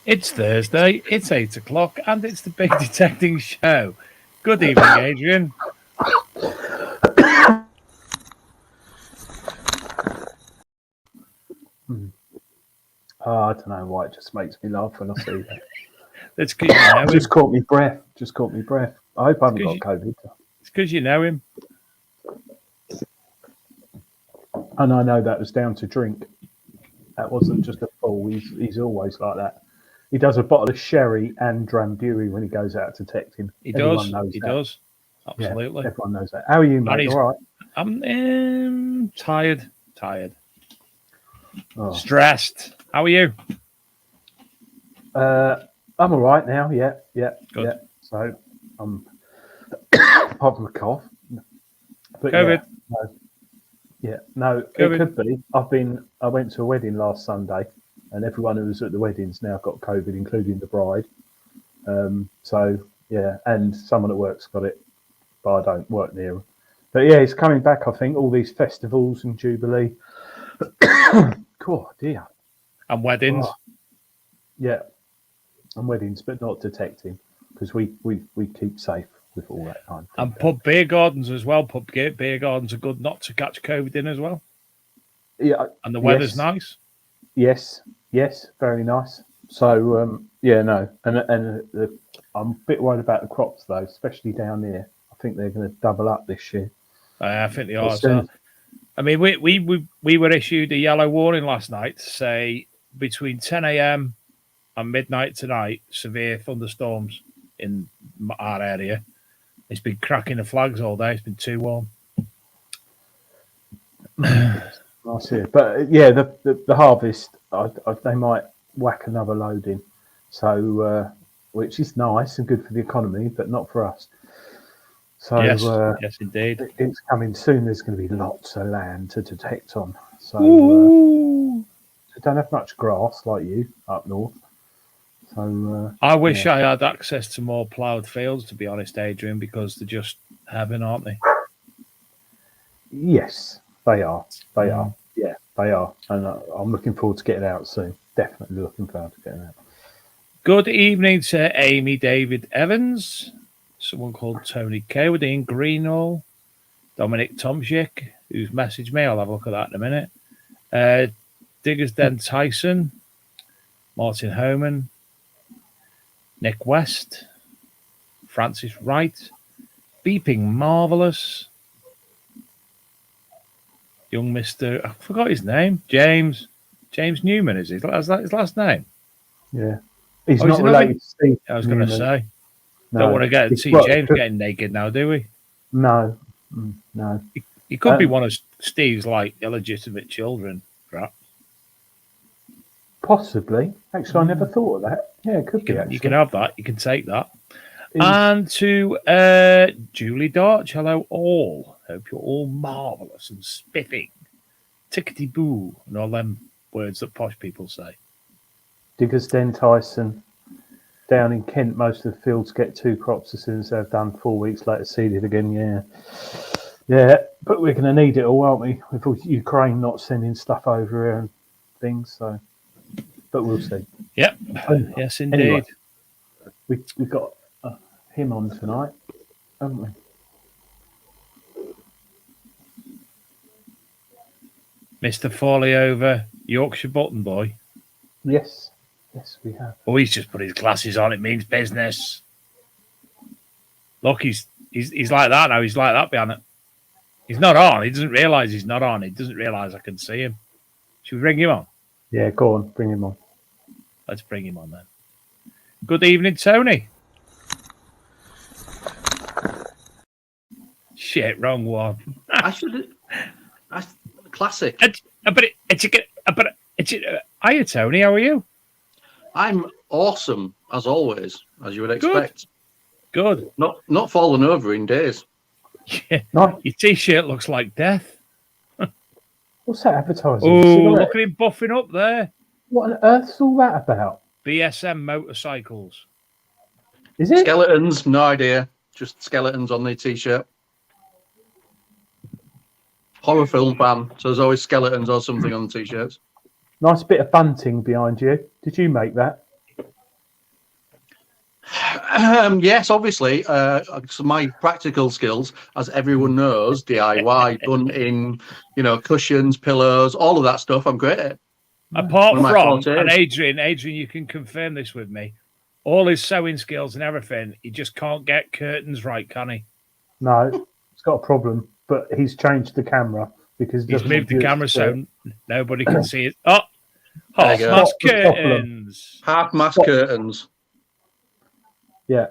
It's Thursday, it's 8 o'clock, and it's the Big Detecting Show. Good evening, Adrian. I don't know why, it just makes me laugh when I see that. That's because you know him. Just caught me breath. I hope I haven't got COVID. It's because you know him. And I know that was down to drink. That wasn't just a fool. He's always like that. He does a bottle of sherry and Drambuie when he goes out detecting. He Everyone does. He does. Absolutely. Yeah, everyone knows that. How are you, mate? All right? I'm tired. Oh. Stressed. How are you? I'm all right now. Yeah. Good. Yeah. So apart from a cough. But COVID. No, COVID. It could be. I went to a wedding last Sunday, and everyone who was at the wedding's now got COVID, including the bride. So yeah, and someone at work's got it, but I don't work near them. But yeah, it's coming back. I think all these festivals and Jubilee. Oh dear. And weddings. Oh, yeah, and weddings, but not detecting, because we keep safe with all that kind of thing. And pub beer gardens as well. Pub beer gardens are good not to catch COVID in as well. Yeah, and the weather's nice. Yes, very nice. So no, and I'm a bit worried about the crops though, especially down here. I think they're going to double up this year. I think they are. So, I mean, we were issued a yellow warning last night to say between 10 a.m. and midnight tonight, severe thunderstorms in our area. It's been cracking the flags all day. It's been too warm. I see it. But yeah, the harvest, they might whack another load in, so which is nice and good for the economy, but not for us. So yes, indeed, it's coming soon. There's going to be lots of land to detect on. So we don't have much grass like you up north. So I wish I had access to more ploughed fields, to be honest, Adrian, because they're just having, aren't they? Yes, they are. They are. Yeah, they are. And I'm looking forward to getting out soon. definitely looking forward to getting that. Good evening to Amy David Evans, someone called Tony Cawood, Ian Greenall, Dominic Tomczyk, who's messaged me. I'll have a look at that in a minute. Diggers Den Tyson, Martin Homan, Nick West, Francis Wright, Beeping Marvelous, young Mr. I forgot his name. James Newman, is that his last name? Yeah. He's not related to Steve. I was going to say. No. Don't want to see James getting naked now, do we? No. He could be one of Steve's illegitimate children, perhaps. Possibly. Actually, I never thought of that. Yeah, it could be. You can have that. You can take that. And to Julie Darch, hello all. Hope you're all marvellous and spiffing. Tickety boo, and all them words that posh people say. Diggers Den Tyson. Down in Kent, most of the fields get 2 crops as soon as they've done. 4 weeks later, seeded again. Yeah, but we're going to need it all, aren't we? With all Ukraine not sending stuff over here and things, so. But we'll see. Yep. Yes, indeed. Anyway, we've got him on tonight, haven't we? Mr. Foley-over, Yorkshire Button Boy. Yes, we have. Oh, he's just put his glasses on. It means business. Look, he's like that now. He's like that behind it. He's not on. He doesn't realise he's not on. He doesn't realise I can see him. Should we bring him on? Yeah, go on. Bring him on. Let's bring him on then. Good evening, Tony. Shit, wrong one. I should. Classic. Hiya, Tony. How are you? I'm awesome as always, as you would expect. Good. Not fallen over in days. Yeah. No. Your t-shirt looks like death. What's that advertising? Oh, look at him buffing up there. What on earth's all that about? BSM motorcycles. Is it? Skeletons, no idea. Just skeletons on the t-shirt. Horror film fan, so there's always skeletons or something on the t-shirts. Nice bit of bunting behind you. Did you make that? Yes, obviously. So my practical skills, as everyone knows, DIY, bunting, cushions, pillows, all of that stuff. I'm great at. Apart from, and Adrian, you can confirm this with me. All his sewing skills and everything, he just can't get curtains right, can he? No, he's got a problem. But he's changed the camera because he's moved the camera so nobody can see it. Oh, half-mast curtains. Half-mast curtains. Yeah.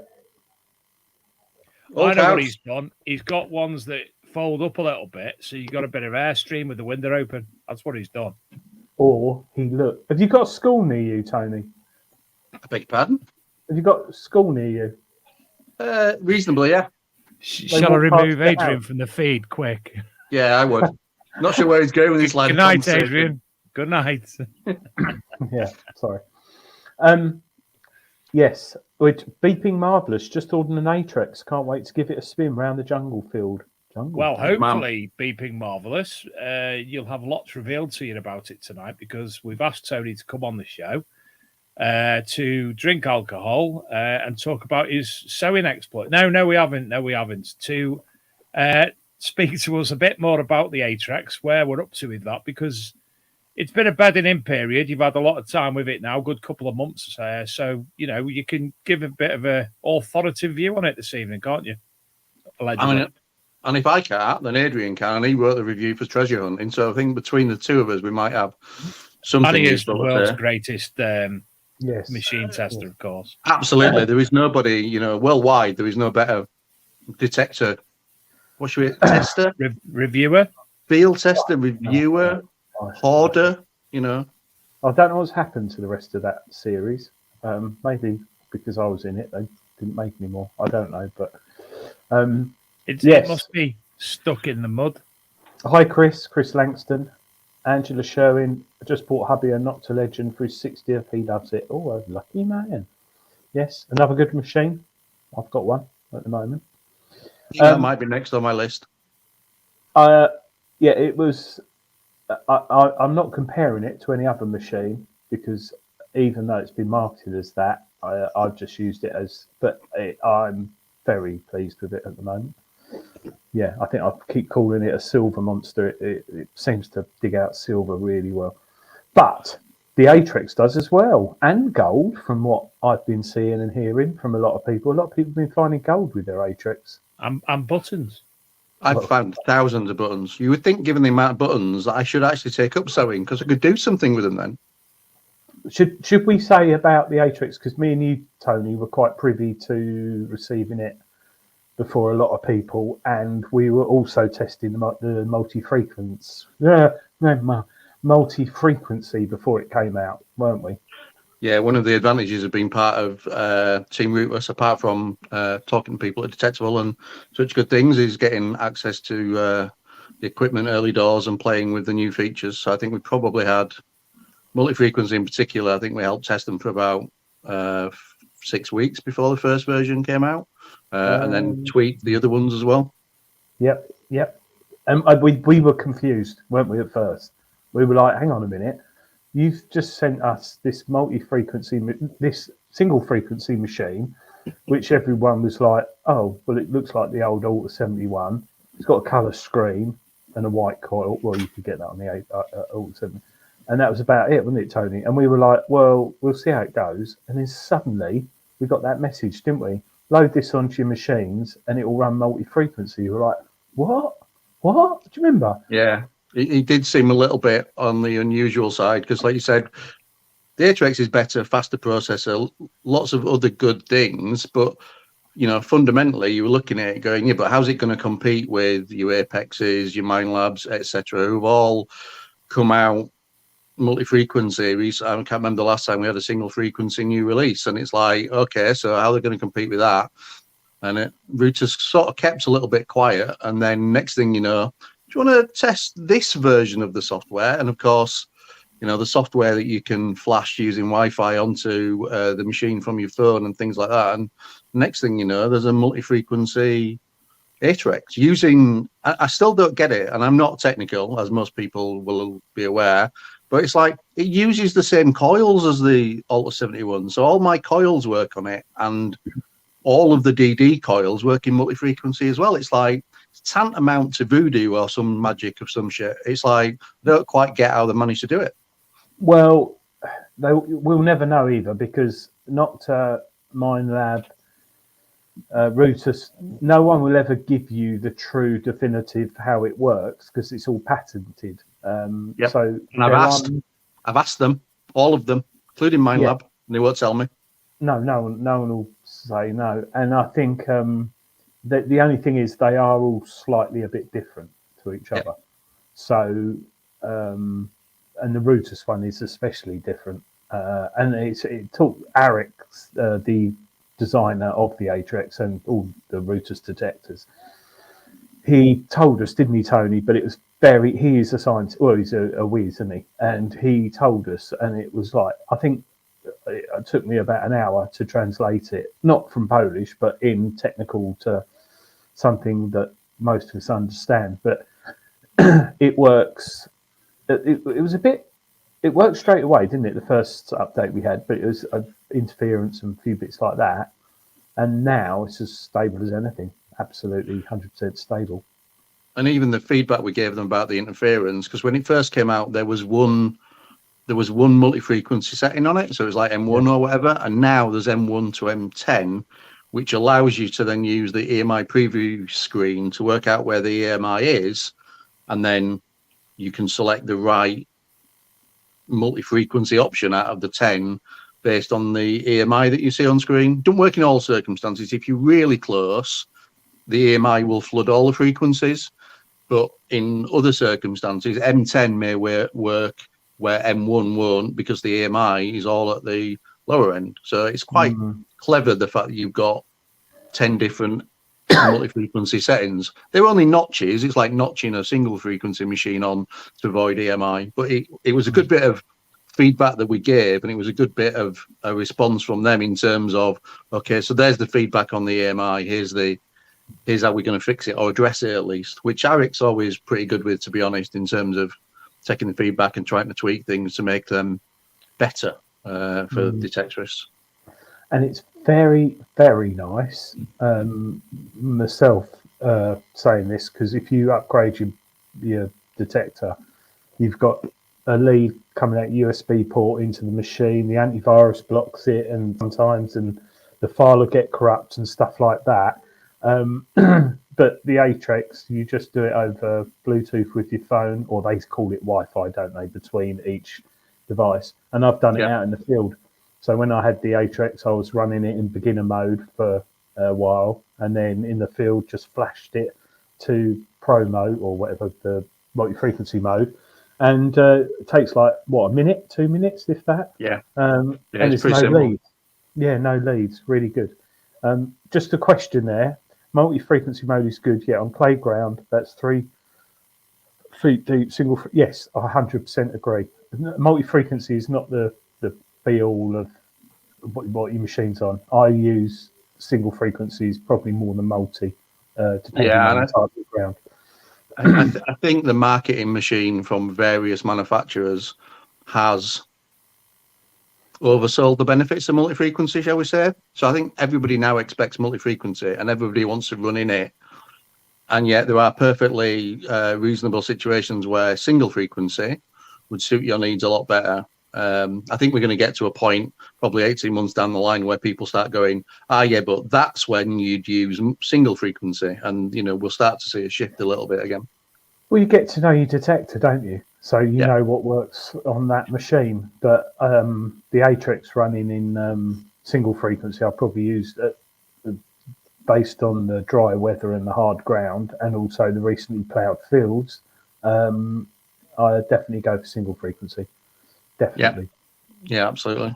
I know what he's done. He's got ones that fold up a little bit, so you got a bit of airstream with the window open. That's what he's done. Or have you got a school near you, Tony? I beg your pardon? Have you got a school near you? Reasonably, yeah. Shall I remove Adrian from the feed quick? Yeah, I would. Not sure where he's going with this line. Good night, Adrian. Good night. Yeah, sorry. Yes, which Beeping Marvelous just ordered an Atrex. Can't wait to give it a spin round the jungle field. Well, hopefully, Beeping Marvelous, you'll have lots revealed to you about it tonight because we've asked Tony to come on the show to drink alcohol and talk about his sewing exploit. No, we haven't. To speak to us a bit more about the Atrex, where we're up to with that, because it's been a bedding in period. You've had a lot of time with it now, a good couple of months. So, you can give a bit of a authoritative view on it this evening, can't you? Allegedly. And if I can't, then Adrian can. And he wrote the review for Treasure Hunting. So I think between the two of us, we might have something. And he is the world's greatest machine tester, of course. Absolutely. There is nobody, worldwide, there is no better detector. What should we tester? Reviewer? Field tester, reviewer, hoarder, I don't know what's happened to the rest of that series. Maybe because I was in it, they didn't make any more. I don't know, but it must be stuck in the mud. Hi, Chris Langston. Angela Sherwin, I just bought hubby a Not to Legend for his 60th. He loves it. Oh, a lucky man. Yes, another good machine. I've got one at the moment. That might be next on my list. Yeah, it was. I'm not comparing it to any other machine because even though it's been marketed as that, I've just used it as. But I'm very pleased with it at the moment. Yeah, I think I keep calling it a silver monster. It seems to dig out silver really well. But the Atrex does as well, and gold, from what I've been seeing and hearing from a lot of people. A lot of people have been finding gold with their Atrex. And buttons. I've found thousands of buttons. You would think, given the amount of buttons, that I should actually take up sewing because I could do something with them then. Should we say about the Atrex, because me and you, Tony, were quite privy to receiving it before a lot of people, and we were also testing the multi-frequency before it came out, weren't we? Yeah, one of the advantages of being part of Team Rutus, apart from talking to people at Detector and such good things, is getting access to the equipment early doors and playing with the new features. So I think we probably had multi-frequency in particular. I think we helped test them for about 6 weeks before the first version came out, and then tweak the other ones as well. Yep. And we were confused, weren't we, at first? We were like, hang on a minute. You've just sent us this this single frequency machine, which everyone was like, oh, well, it looks like the old Alta 71. It's got a colour screen and a white coil. Well, you could get that on the Alta 70. And that was about it, wasn't it, Tony? And we were like, well, we'll see how it goes. And then suddenly we got that message, didn't we? Load this onto your machines and it will run multi-frequency. You were like, what? Do you remember? Yeah. It did seem a little bit on the unusual side because, like you said, the Atrex is better, faster processor, lots of other good things. But, you know, fundamentally, you were looking at it going, yeah, but how's it going to compete with your Apexes, your Mind Labs, etc., who've all come out multi-frequency? I can't remember the last time we had a single frequency new release. And it's like, okay, so how are they going to compete with that? And Rutus sort of kept a little bit quiet. And then next thing you know, do you want to test this version of the software? And of course, you know, the software that you can flash using Wi-Fi onto the machine from your phone and things like that. And next thing you know, there's a multi-frequency Atrex using, I still don't get it. And I'm not technical, as most people will be aware, but it's like it uses the same coils as the Alta 71. So all my coils work on it, and all of the DD coils work in multi-frequency as well. It's like tantamount to voodoo or some magic of some shit. It's like I don't quite get how they managed to do it. Well, we'll never know either, because not Mind Lab, Rutus, no one will ever give you the true definitive how it works because it's all patented. Yep. So and I've asked them, all of them, including Mind Lab, and they won't tell me. No one will say no. And I think the only thing is they are all slightly a bit different to each other. So, and the Rutus one is especially different. And it took Arex, the designer of the Atrex and all the Rutus detectors. He told us, didn't he, Tony? But it was he is a scientist, well, he's a whiz, isn't he? And he told us, and it was like, I think it took me about an hour to translate it, not from Polish, but in technical to something that most of us understand. But it works. It was a bit. It worked straight away, didn't it? The first update we had, but it was interference and a few bits like that. And now it's as stable as anything. Absolutely, 100% stable. And even the feedback we gave them about the interference, because when it first came out, there was one multi-frequency setting on it, so it was like M1 or whatever, and now there's M1 to M10, which allows you to then use the EMI preview screen to work out where the EMI is, and then you can select the right multi-frequency option out of the 10 based on the EMI that you see on screen. Don't work in all circumstances. If you're really close, the EMI will flood all the frequencies, but in other circumstances, M10 may work where M1 won't, because the EMI is all at the lower end. So it's quite clever, the fact that you've got 10 different multi-frequency settings. They're only notches. It's like notching a single frequency machine on to avoid EMI. But it was a good bit of feedback that we gave, and it was a good bit of a response from them in terms of, okay, so there's the feedback on the EMI. Here's how we're going to fix it or address it at least, which Arek's always pretty good with, to be honest, in terms of taking the feedback and trying to tweak things to make them better for detectorists. And it's very, very nice. Myself saying this, because if you upgrade your detector, you've got a lead coming out USB port into the machine. The antivirus blocks it, and sometimes the file will get corrupt and stuff like that. But the Atrex, you just do it over Bluetooth with your phone, or they call it Wi-Fi, don't they, between each device. And I've done it out in the field. So when I had the Atrex, I was running it in beginner mode for a while, and then in the field just flashed it to pro mode or whatever, the multi-frequency mode. And it takes like, what, a minute, 2 minutes, if that? Yeah. And it's it's no simple. leads. Yeah, no leads. Really good. Just a question there. Multi-frequency mode is good. Yeah, on Playground, that's 3 feet deep, single. Yes, I 100% agree. Multi-frequency is not the be-all of what your machine's on. I use single frequencies probably more than multi, depending on the type of ground. I think the marketing machine from various manufacturers has oversold the benefits of multi-frequency, shall we say. So I think everybody now expects multi-frequency and everybody wants to run in it. And yet there are perfectly reasonable situations where single frequency would suit your needs a lot better. I think we're going to get to a point probably 18 months down the line where people start going, but that's when you'd use single frequency. And, we'll start to see a shift a little bit again. Well, you get to know your detector, don't you? So you know what works on that machine. But the Atrex running in single frequency, I'll probably use based on the dry weather and the hard ground, and also the recently ploughed fields. I definitely go for single frequency. Definitely. Yeah, absolutely.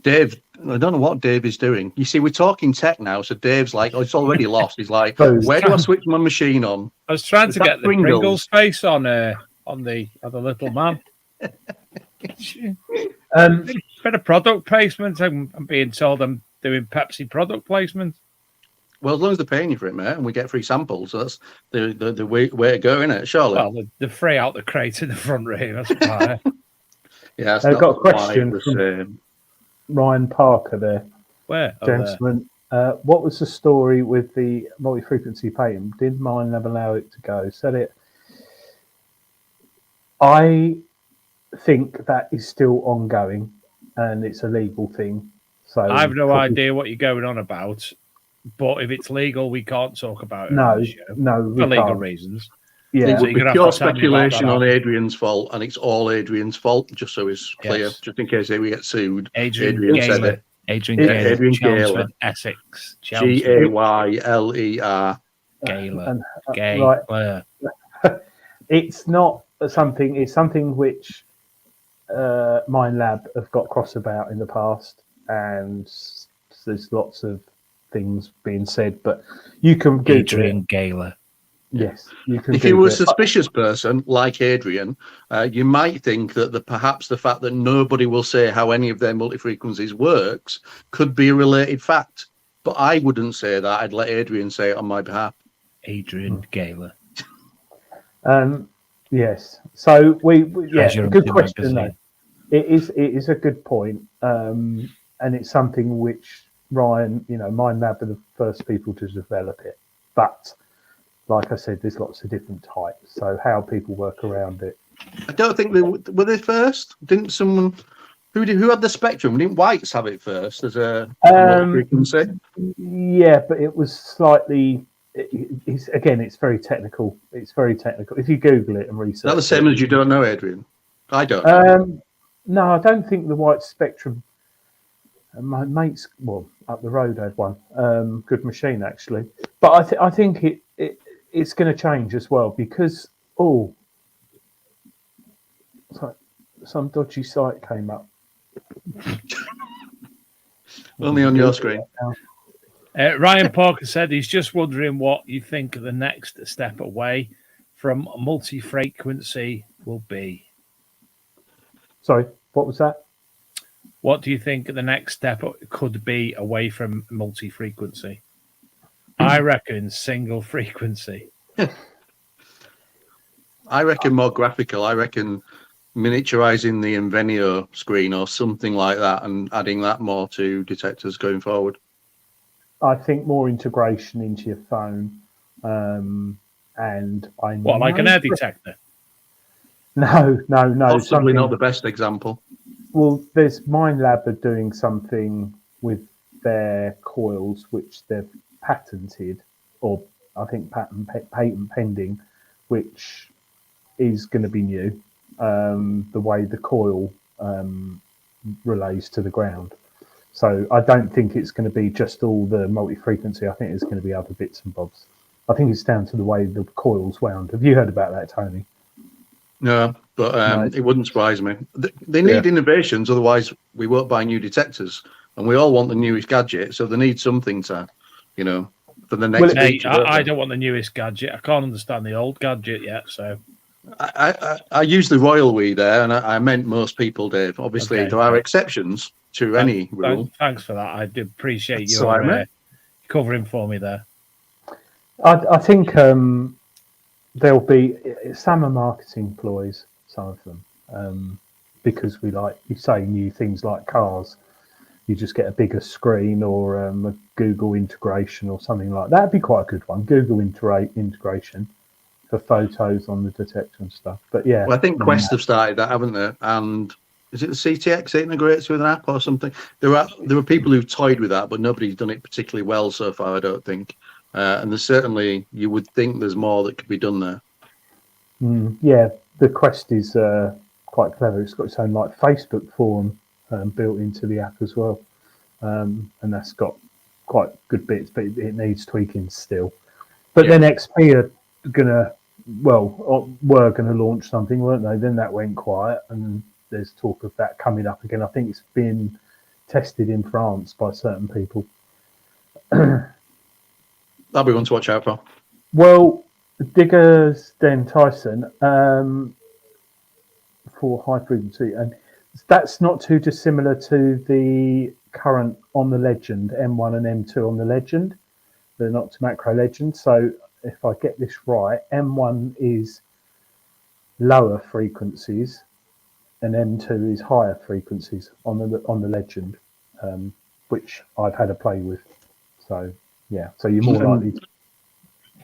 Dave, I don't know what Dave is doing. You see, we're talking tech now, so Dave's like, it's already lost. He's like, where do I switch my machine on? I was trying to get the Pringles face on the little man. Bit of product placement. I'm being told I'm doing Pepsi product placement. Well, as long as they're paying you for it, mate, and we get free samples, so that's the way to go, isn't it? Surely. Well, the free out the crate in the front room. That's fine. Yeah, I've got a question from Ryan Parker there. Where? Gentlemen, what was the story with the multi-frequency patent? Did mine never allow it to go? Said it. I think that is still ongoing, and it's a legal thing. So I have no idea what you're going on about. But if it's legal, we can't talk about it. No, for legal reasons. Yeah, it would be pure speculation on Adrian's fault, and it's all Adrian's fault. Just so it's clear, just in case we get sued. Adrian said it. Adrian Gaylor, Essex, Gayler. Gaylor. It's not something. It's something which Mind Lab have got cross about in the past, and there's lots of things being said, but you can Google Adrian Gaylor. Yes, you can. If you were a suspicious person like Adrian, you might think that perhaps the fact that nobody will say how any of their multi-frequencies works could be a related fact. But I wouldn't say that. I'd let Adrian say it on my behalf. Adrian Gaylor. Yes. So good question. Though. It is a good point, and it's something which Ryan, Mind Lab are the first people to develop it. But like I said, there's lots of different types. So how people work around it. I don't think were they first. Didn't someone who had the Spectrum? Didn't Whites have it first as a frequency? Yeah, but it was slightly. It's very technical. It's very technical. If you Google it and research, is that the same as you don't know, Adrian? I don't know. No, I don't think the White Spectrum. My mates, up the road had one. Good machine actually, but I think it's going to change as well because some dodgy site came up. Only on your screen. Ryan Parker said he's just wondering what you think the next step away from multi-frequency will be. Sorry, what was that? What do you think the next step could be away from multi-frequency? I reckon single frequency. I reckon more graphical. I reckon miniaturizing the Invenio screen or something like that and adding that more to detectors going forward? I think more integration into your phone. And I What, like an air detector? No. Possibly not the best example. Well, there's MindLab are doing something with their coils, which they've patented, or I think patent pending, which is going to be new. The way the coil relays to the ground. So I don't think it's going to be just all the multi-frequency. I think it's going to be other bits and bobs. I think it's down to the way the coil's wound. Have you heard about that, Tony? No, but no. It wouldn't surprise me. They need innovations, otherwise we won't buy new detectors. And we all want the newest gadget, so they need something to, for the next. Well, I don't want the newest gadget. I can't understand the old gadget yet, so. I use the royal we there, and I meant most people, Dave. Obviously, there are exceptions to any rule. Thanks for that. I do appreciate your covering for me there. I think there'll be some are marketing ploys, some of them, because we like, you say, new things like cars. You just get a bigger screen or a Google integration or something like that. That'd be quite a good one. Google integration for photos on the detector and stuff. But yeah, well, I think Quest have started that, haven't they? And is it the CTX integrates with an app or something? There are people who've toyed with that, but nobody's done it particularly well so far, I don't think. And there's certainly, you would think there's more that could be done there. Yeah, the Quest is quite clever. It's got its own like Facebook forum built into the app as well, and that's got quite good bits, but it needs tweaking still. But then XP are were gonna launch something, weren't they? Then that went quiet, and there's talk of that coming up again. I think it's been tested in France by certain people. That'll be one to watch out for. Well, Diggers Den Tyson for high frequency, and that's not too dissimilar to the current on the Legend, M1 and M2 on the Legend. They're not to macro Legend. So if I get this right, M1 is lower frequencies and M2 is higher frequencies on the Legend, which I've had a play with. So yeah, so you're more likely to.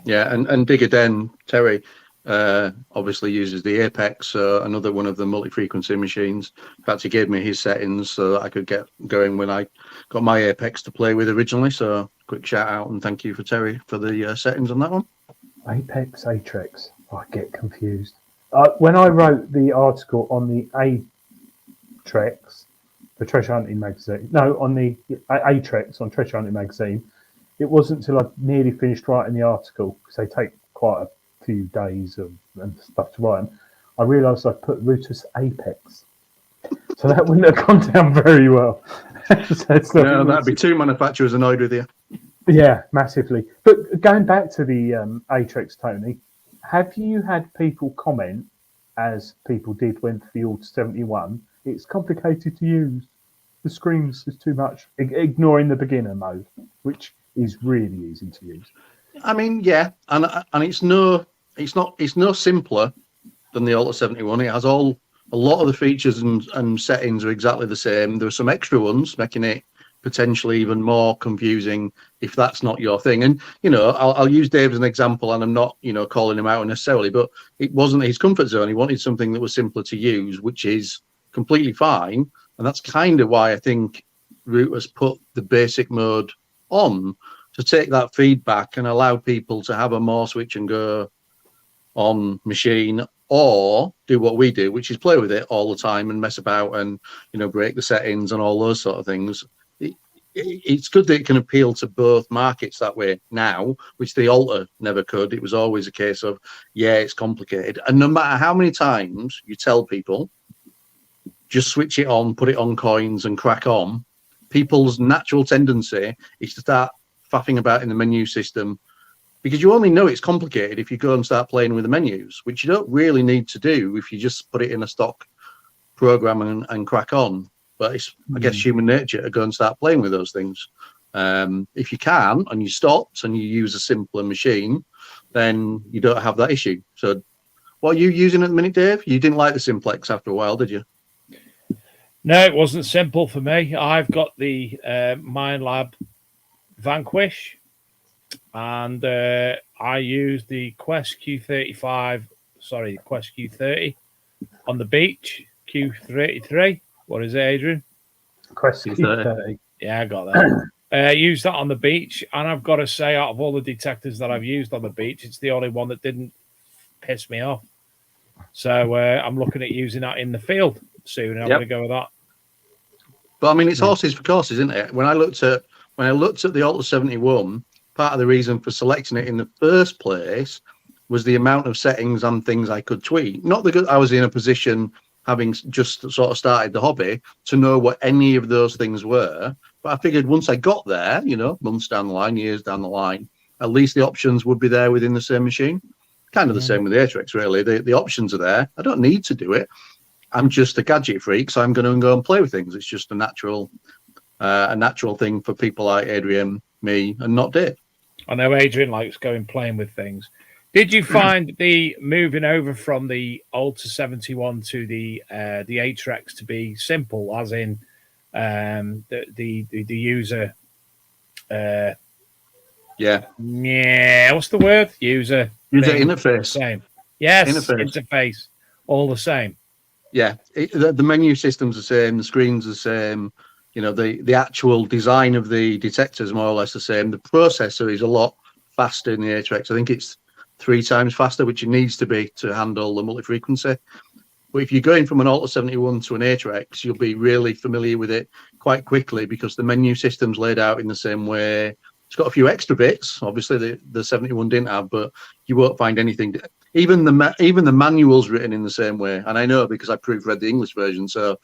Yeah, and Digger Den, Terry, obviously uses the Apex, another one of the multi-frequency machines. In fact, he gave me his settings so that I could get going when I got my Apex to play with originally. So quick shout out and thank you for Terry for the settings on that one. Apex, Atrex. I get confused. When I wrote the article on the Atrex, the Treasure Hunting magazine, on the Atrex on Treasure Hunting magazine, it wasn't until I nearly finished writing the article, because they take quite a few days and stuff to write them, I realised I put Rutus Apex. So that wouldn't have gone down very well. No, that'd be two manufacturers annoyed with you. Yeah, massively. But going back to the Atrex, Tony, have you had people comment, as people did when for the Auto 71, it's complicated to use, the screens is too much, ignoring the beginner mode, which is really easy to use. I mean, yeah, and it's no simpler than the Auto 71. It has a lot of the features and settings are exactly the same. There are some extra ones making it potentially even more confusing if that's not your thing. And I'll use Dave as an example, and I'm not calling him out necessarily, but it wasn't his comfort zone. He wanted something that was simpler to use, which is completely fine, and that's kind of why I think Rutus put the basic mode on, to take that feedback and allow people to have a more switch and go on machine, or do what we do, which is play with it all the time and mess about and break the settings and all those sort of things. It's good that it can appeal to both markets that way now, which the Alta never could. It was always a case of, it's complicated, and no matter how many times you tell people just switch it on, put it on coins and crack on, people's natural tendency is to start faffing about in the menu system, because you only know it's complicated if you go and start playing with the menus, which you don't really need to do if you just put it in a stock program and crack on. But it's, I guess, human nature to go and start playing with those things. If you can, and you stopped and you use a simpler machine, then you don't have that issue. So What are you using at the minute, Dave? You didn't like the Simplex after a while, did you? No, it wasn't simple for me. I've got the MindLab Vanquish, and I used the Quest Q35, sorry, Quest Q30 on the beach, Q33. What is it, Adrian? Quest Q30. Yeah, I got that. Used that on the beach, and I've got to say, out of all the detectors that I've used on the beach, it's the only one that didn't piss me off. So I'm looking at using that in the field soon. I'm going to go with that. But I mean, it's horses for courses, isn't it? When I looked at the Alta 71, part of the reason for selecting it in the first place was the amount of settings and things I could tweak. Not that I was in a position, having just sort of started the hobby, to know what any of those things were. But I figured once I got there, you know, months down the line, years down the line, at least the options would be there within the same machine. Kind of the same with the Atrex, really. The options are there. I don't need to do it. I'm just a gadget freak, so I'm going to go and play with things. It's just a natural thing for people like Adrian, me, and not Dave. I know Adrian likes going playing with things. Did you find the moving over from the Alta 71 to the Atrex to be simple, as in the user? What's the word? User interface. Same. Yes, interface. All the same. Yeah, the menu system's the same. The screen's the same. You know, the actual design of the detector is more or less the same. The processor is a lot faster in the Atrex. I think it's 3 times faster, which it needs to be to handle the multi-frequency. But if you're going from an Alta 71 to an Atrex, you'll be really familiar with it quite quickly because the menu system's laid out in the same way. It's got a few extra bits, obviously the 71 didn't have, but you won't find anything. Even the manual's written in the same way, and I know because I proofread the English version. So,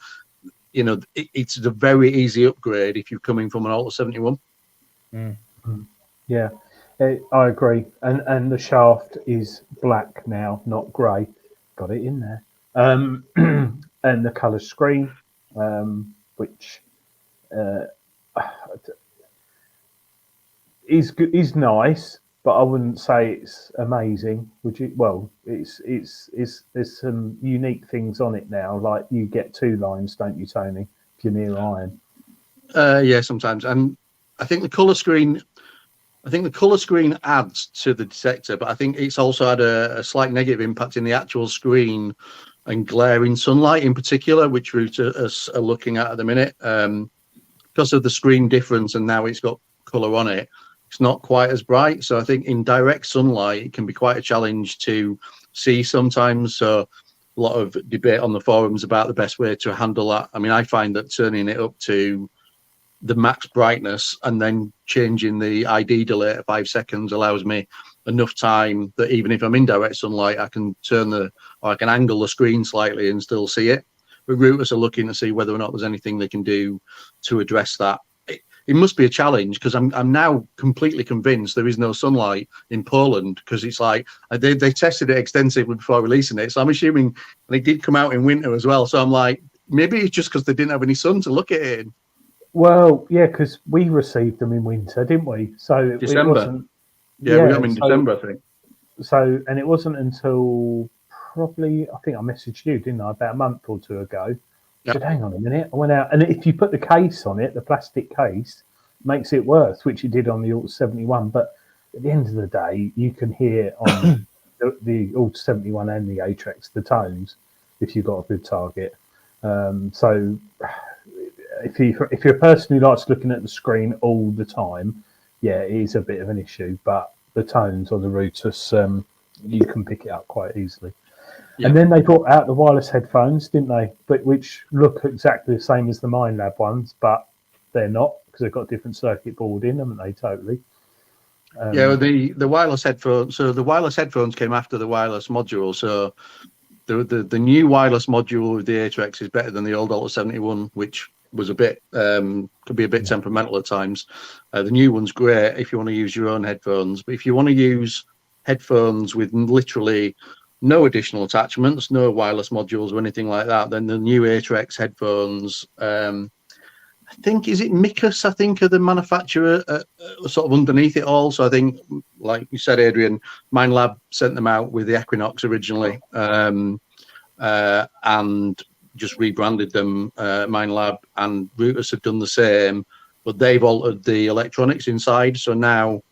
you know, it's a very easy upgrade if you're coming from an Alta 71. Yeah, I agree. And the shaft is black now, not grey. Got it in there. And the colour screen, which is nice, but I wouldn't say it's amazing. Would you? Well, it's there's some unique things on it now. Like you get 2 lines, don't you, Tony? If you're near iron. Yeah, sometimes. And I think the colour screen. Adds to the detector, but I think it's also had a slight negative impact in the actual screen and glaring sunlight in particular, which Rutus are looking at the minute. Because of the screen difference, and now it's got colour on it, it's not quite as bright. So I think in direct sunlight, it can be quite a challenge to see sometimes. So a lot of debate on the forums about the best way to handle that. I mean, I find that turning it up to the max brightness and then changing the ID delay to 5 seconds allows me enough time that even if I'm in direct sunlight, I can I can angle the screen slightly and still see it. But Rutus are looking to see whether or not there's anything they can do to address that. It must be a challenge because I'm now completely convinced there is no sunlight in Poland because it's like they tested it extensively before releasing it. So I'm assuming they did come out in winter as well. So I'm like, maybe it's just because they didn't have any sun to look at it in. Well, yeah, because we received them in winter, didn't we? So December. It wasn't. Yeah, we got them in December, I think. So, and it wasn't until probably, I think I messaged you, didn't I, about a month or 2 ago. I said, hang on a minute. I went out, and if you put the case on it, the plastic case, makes it worse, which it did on the Alta 71. But at the end of the day, you can hear on the Alta 71 and the Atrex the tones if you've got a good target. So if you're a person who likes looking at the screen all the time, yeah, it is a bit of an issue. But the tones on the Rutus, you can pick it up quite easily. Yeah. And then they brought out the wireless headphones, didn't they? But which look exactly the same as the MindLab ones, but they're not because they've got different circuit board in, haven't they? Totally. Yeah, the wireless headphones. So the wireless headphones came after the wireless module. So the new wireless module with the Atrex is better than the old Alta 71, which was a bit could be a bit temperamental at times. The new one's great if you want to use your own headphones, but if you want to use headphones with literally no additional attachments, no wireless modules or anything like that, then the new Atrex headphones think, is it Micus? I think are the manufacturer sort of underneath it all. So I think, like you said, Adrian, Minelab sent them out with the Equinox originally, and just rebranded them. Minelab and Rutus have done the same, but they've altered the electronics inside. So now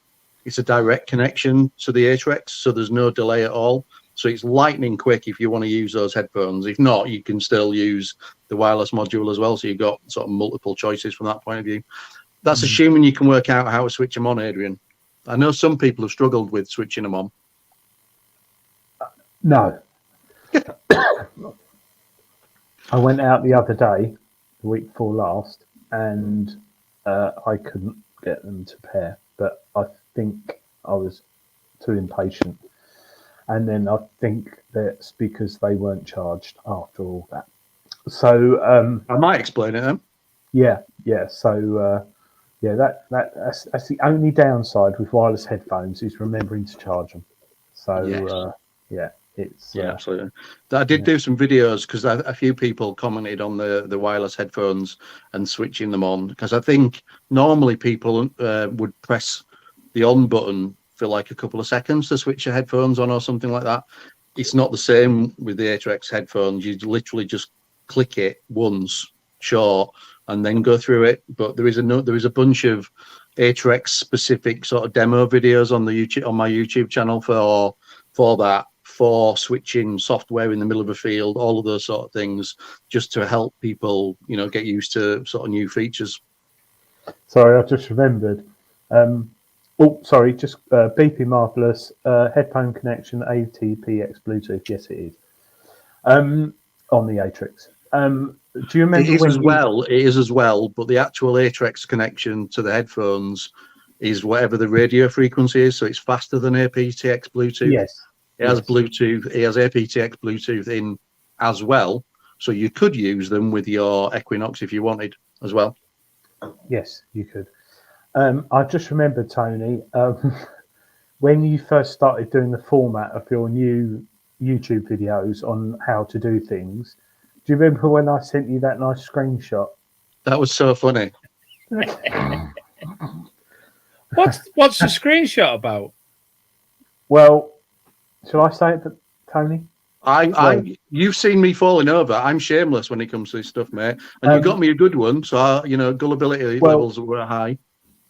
it's a direct connection to the Atrex, so there's no delay at all. So it's lightning quick if you want to use those headphones. If not, you can still use the wireless module as well. So you've got sort of multiple choices from that point of view. That's assuming you can work out how to switch them on, Adrian. I know some people have struggled with switching them on. No. I went out the other day, the week before last, and I couldn't get them to pair. But I think I was too impatient. And then I think that's because they weren't charged after all that. So I might explain it then. Yeah. So that's the only downside with wireless headphones is remembering to charge them. So it's absolutely. I did do some videos because a few people commented on the wireless headphones and switching them on, because I think normally people would press the on button for like a couple of seconds to switch your headphones on or something like that. It's not the same with the Atrex headphones. You literally just click it once short and then go through it. But there is a bunch of Atrex specific sort of demo videos on my YouTube channel for switching software in the middle of a field, all of those sort of things, just to help people, get used to sort of new features. Sorry, I just remembered. Just beeping marvelous. Headphone connection, ATPX Bluetooth. Yes, it is. On the Atrex. Do you remember? It is as well, but the actual Atrex connection to the headphones is whatever the radio frequency is, so it's faster than aptX Bluetooth. Yes. It has Bluetooth. It has aptX Bluetooth in as well, so you could use them with your Equinox if you wanted as well. Yes, you could. I just remembered, Tony, when you first started doing the format of your new YouTube videos on how to do things. Do you remember when I sent you that nice screenshot? That was so funny. What's the screenshot about? Well, shall I say it, Tony? You've seen me falling over. I'm shameless when it comes to this stuff, mate. And you got me a good one, so gullibility levels were high.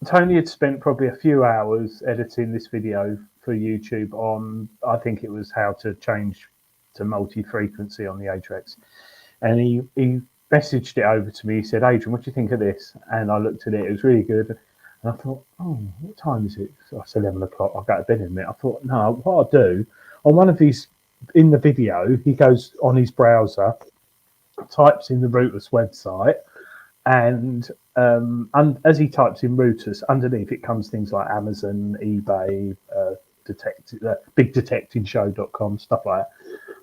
Tony had spent probably a few hours editing this video for YouTube on, I think it was how to change to multi-frequency on the Atrex. And he messaged it over to me. He said, Adrian, what do you think of this? And I looked at it. It was really good. And I thought, what time is it? So it's 11 o'clock. I'll go to bed in a minute. I thought, no, what I'll do, on one of these, in the video, he goes on his browser, types in the Rutus website, and as he types in Rutus, underneath it comes things like Amazon, eBay, bigdetectingshow.com, stuff like that.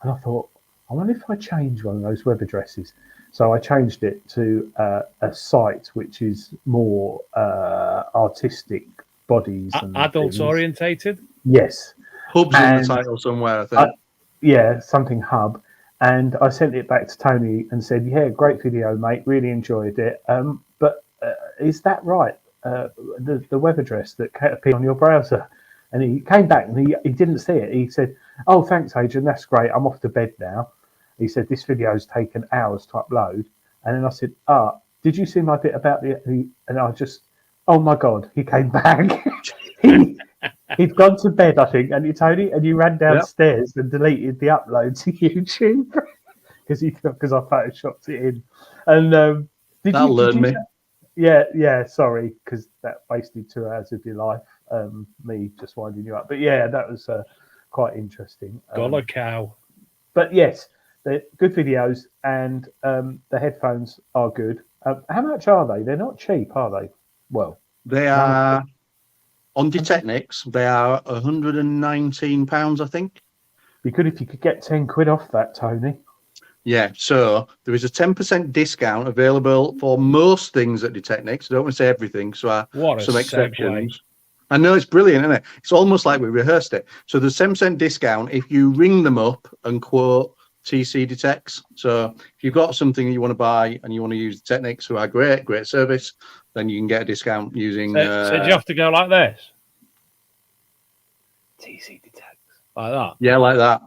And I thought, I wonder if I change one of those web addresses. So I changed it to a site which is more artistic bodies. And adults orientated? Yes. Hub's in the title somewhere, I think. Something hub. And I sent it back to Tony and said, yeah, great video, mate. Really enjoyed it. But is that right? The web address that appeared on your browser? And he came back and he didn't see it. He said, oh, thanks, Adrian. That's great. I'm off to bed now. He said, this video's taken hours to upload. And then I said, did you see my bit about and I just, oh my God, he came back. He'd gone to bed, I think, and you ran downstairs and deleted the upload to YouTube because I photoshopped it in. And that'll learn me. Yeah, sorry, because that wasted 2 hours of your life, me just winding you up. But yeah, that was quite interesting. Got a cow. But yes, they're good videos, and the headphones are good. How much are they? They're not cheap, are they? Well, they are. On Detectnics, they are £119, I think. Be good if you could get 10 quid off that, Tony. Yeah, so there is a 10% discount available for most things at Detectnics. I don't want to say everything, so some exceptions. I know, it's brilliant, isn't it? It's almost like we rehearsed it. So there's 10% discount if you ring them up and quote TC Detects. So if you've got something that you want to buy and you want to use Technics, who are great service, then you can get a discount using. So do you have to go like this? TC Detects like that. Yeah, like that.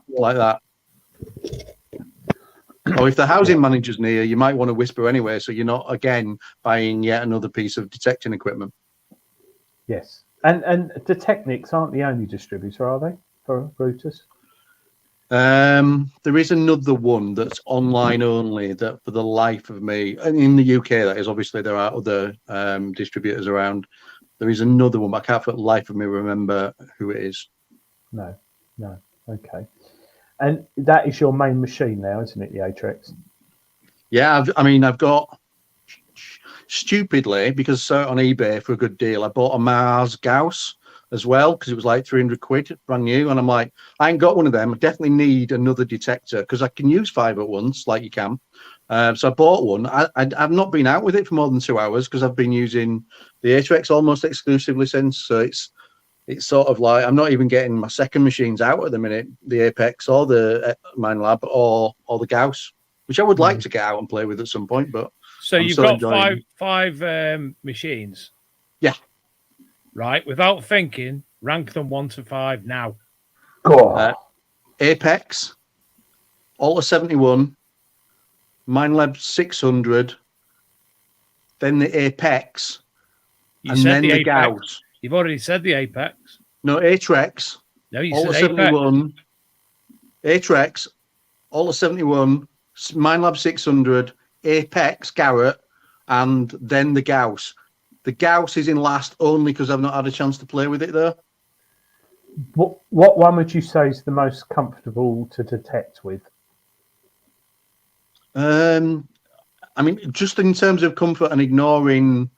Or if the housing manager's near, you might want to whisper anyway, so you're not again buying yet another piece of detecting equipment. Yes, and the Technics aren't the only distributor, are they, for Rutus? There is another one that's online only. That for the life of me, and in the UK, that is obviously there are other distributors around. There is another one, but I can't for the life of me remember who it is. No. Okay. And that is your main machine now, isn't it, the Atrex? Yeah, I've got stupidly, because I saw it on eBay for a good deal, I bought a Mars Gauss as well because it was like 300 quid, brand new, and I'm like, I ain't got one of them. I definitely need another detector because I can use 5 at once, like you can. So I bought one. I've not been out with it for more than 2 hours because I've been using the Atrex almost exclusively since. So it's sort of like I'm not even getting my second machines out at the minute, the Apex or the Mine Lab or the Gauss, which I would like to get out and play with at some point. But so you've got five machines. Yeah. Right. Without thinking, rank them 1 to 5 now. Apex, Alta 71, Mine Lab 600, then the Apex, You and said then the Gauss. You've already said the Apex. No, Atrex. No, you Alta said 71, Atrex, Alta 71, Mine Lab 600, Apex, Garrett, and then the Gauss. The Gauss is in last only because I've not had a chance to play with it though. What one would you say is the most comfortable to detect with? Just in terms of comfort and ignoring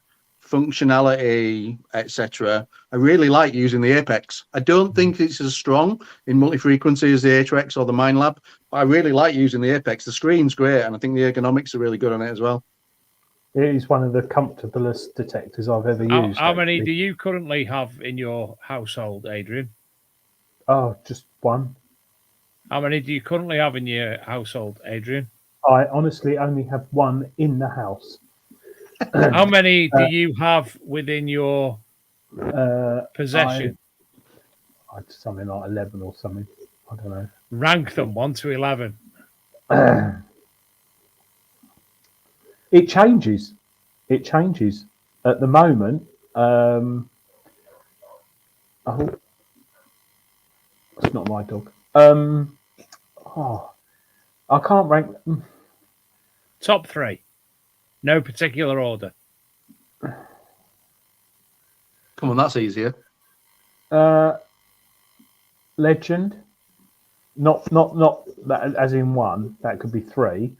functionality, etc., I really like using the Apex. I don't think it's as strong in multi-frequency as the Atrex or the Mine Lab, but I really like using the Apex. The screen's great, and I think the ergonomics are really good on it as well. It is one of the comfortablest detectors I've ever used. How many do you currently have in your household, Adrian? Oh, just one. How many do you currently have in your household, Adrian? I honestly only have one in the house. How many do you have within your possession? Something like 11 or something. I don't know. Rank them 1 to 11. It changes. At the moment, it's not my dog. I can't rank. Top 3. No particular order. Come on, that's easier. Legend. Not that as in 1. That could be 3.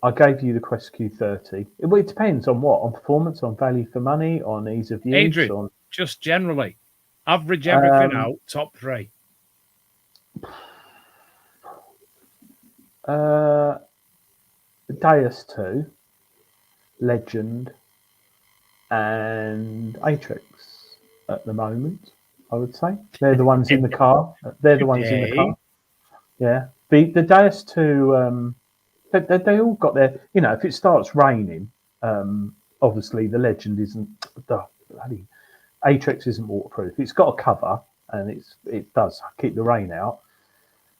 I gave you the Quest Q30. It depends on what? On performance, on value for money, on ease of use? Adrian, just generally. Average everything out, top 3. Deus 2, Legend, and Atrex at the moment, I would say. They're the ones in the car. Yeah. The Deus 2... They all got their, if it starts raining, obviously the Legend isn't, bloody Atrex isn't waterproof. It's got a cover and it does keep the rain out.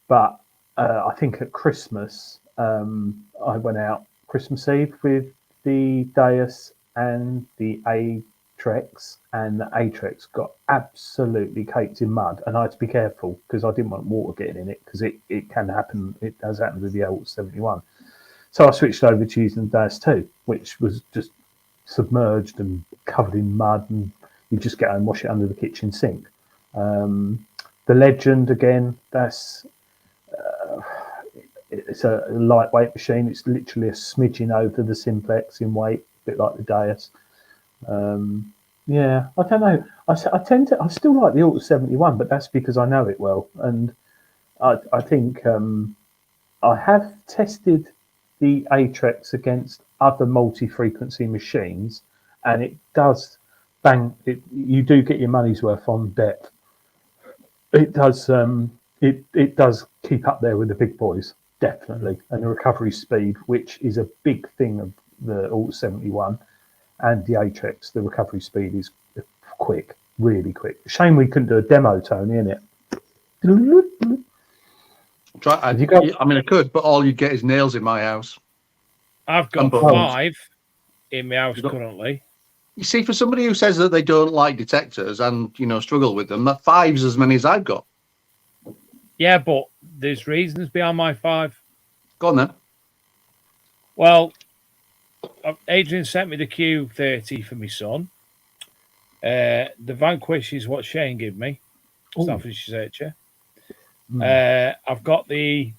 But I think at Christmas, I went out Christmas Eve with the Deus and the Atrex, and the Atrex got absolutely caked in mud, and I had to be careful because I didn't want water getting in it because it can happen. It does happen with the Alta 71. So I switched over to using the Deus 2, which was just submerged and covered in mud, and you just get and wash it under the kitchen sink. The Legend, again, it's a lightweight machine. It's literally a smidgen over the Simplex in weight, a bit like the Deus. Yeah, I don't know. I still like the Alta 71, but that's because I know it well, and I think I have tested the Atrex against other multi-frequency machines, and it does bang. You do get your money's worth on depth. It does. it does keep up there with the big boys, definitely, and the recovery speed, which is a big thing of the Alt 71 and the Atrex. The recovery speed is quick, really quick. Shame we couldn't do a demo, Tony, innit? I mean, I could, but all you get is nails in my house. I've got 5 in my house currently. You see, for somebody who says that they don't like detectors and struggle with them, that 5's as many as I've got. Yeah, but there's reasons behind my 5. Go on then. Well, Adrian sent me the Q30 for my son. The Vanquish is what Shane gave me. Selfish searcher. I've got the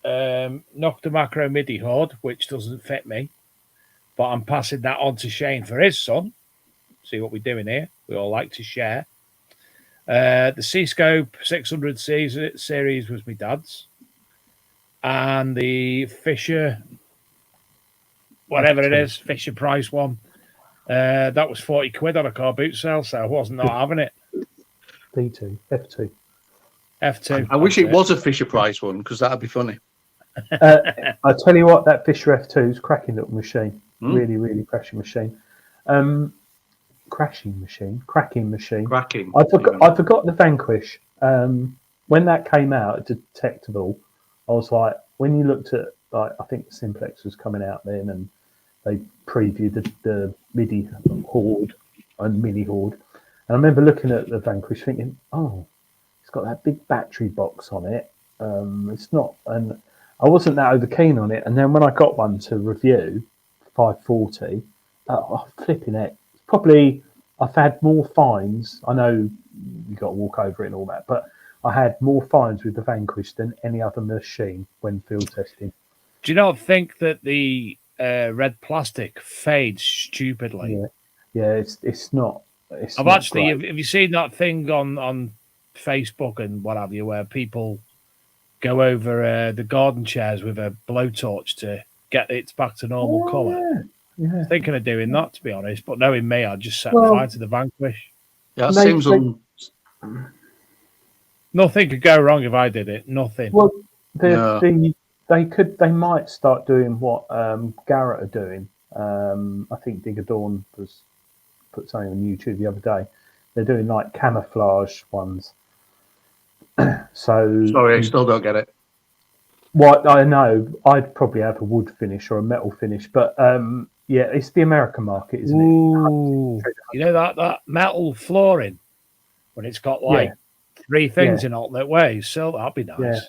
Nocta Macro MIDI Horde, which doesn't fit me, but I'm passing that on to Shane for his son. See what we're doing here. We all like to share. The C-Scope 600 series was my dad's, and the Fisher, whatever it is, Fisher Price one, that was 40 quid on a car boot sale, so I wasn't not having it. B2, F2. I wish it was a Fisher Price one, because that'd be funny. I tell you what, that Fisher F2 is cracking little machine. Really, really cracking machine. Cracking machine. I forgot the Vanquish. When that came out, Detectable, I was like, when you looked at, like, I think Simplex was coming out then, and they previewed the MIDI Horde and Mini Horde. And I remember looking at the Vanquish thinking, oh, it's got that big battery box on it. It's not, and I wasn't that over keen on it. And then when I got one to review, 540, flipping it. Probably, I've had more fines. I know you got to walk over it and all that, but I had more fines with the Vanquish than any other machine when field testing. Do you not think that the red plastic fades stupidly? Yeah, it's not. I've actually, have you seen that thing on Facebook and what have you, where people go over the garden chairs with a blowtorch to get it back to normal colour? Yeah. Thinking of doing that, to be honest, but knowing me, I'd just set fire to the Vanquish. Yeah, it seems nothing could go wrong if I did it. Nothing. Well, they might start doing what Garrett are doing. I think Digger Dawn was put something on YouTube the other day. They're doing like camouflage ones. Sorry, I still don't get it. What I know, I'd probably have a wood finish or a metal finish, but yeah, it's the American market, isn't it? You know that metal flooring when it's got like 3 things in alternate ways, so that'd be nice. Yeah.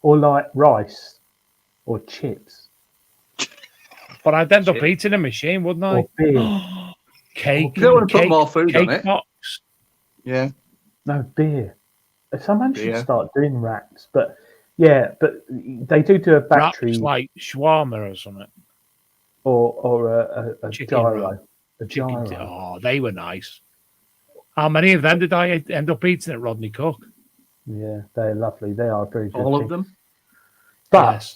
Or like rice or chips. But I'd end up eating a machine, wouldn't I? Or beer. Cake. You don't want to put more food on it. Box. Yeah. No, beer. Someone should start doing racks, but they do a battery wraps like shawarma or something, or a gyro. A gyro. Oh, they were nice. How many of them did I end up eating at Rodney Cook? Yeah, they're lovely. They are very good. All of them. But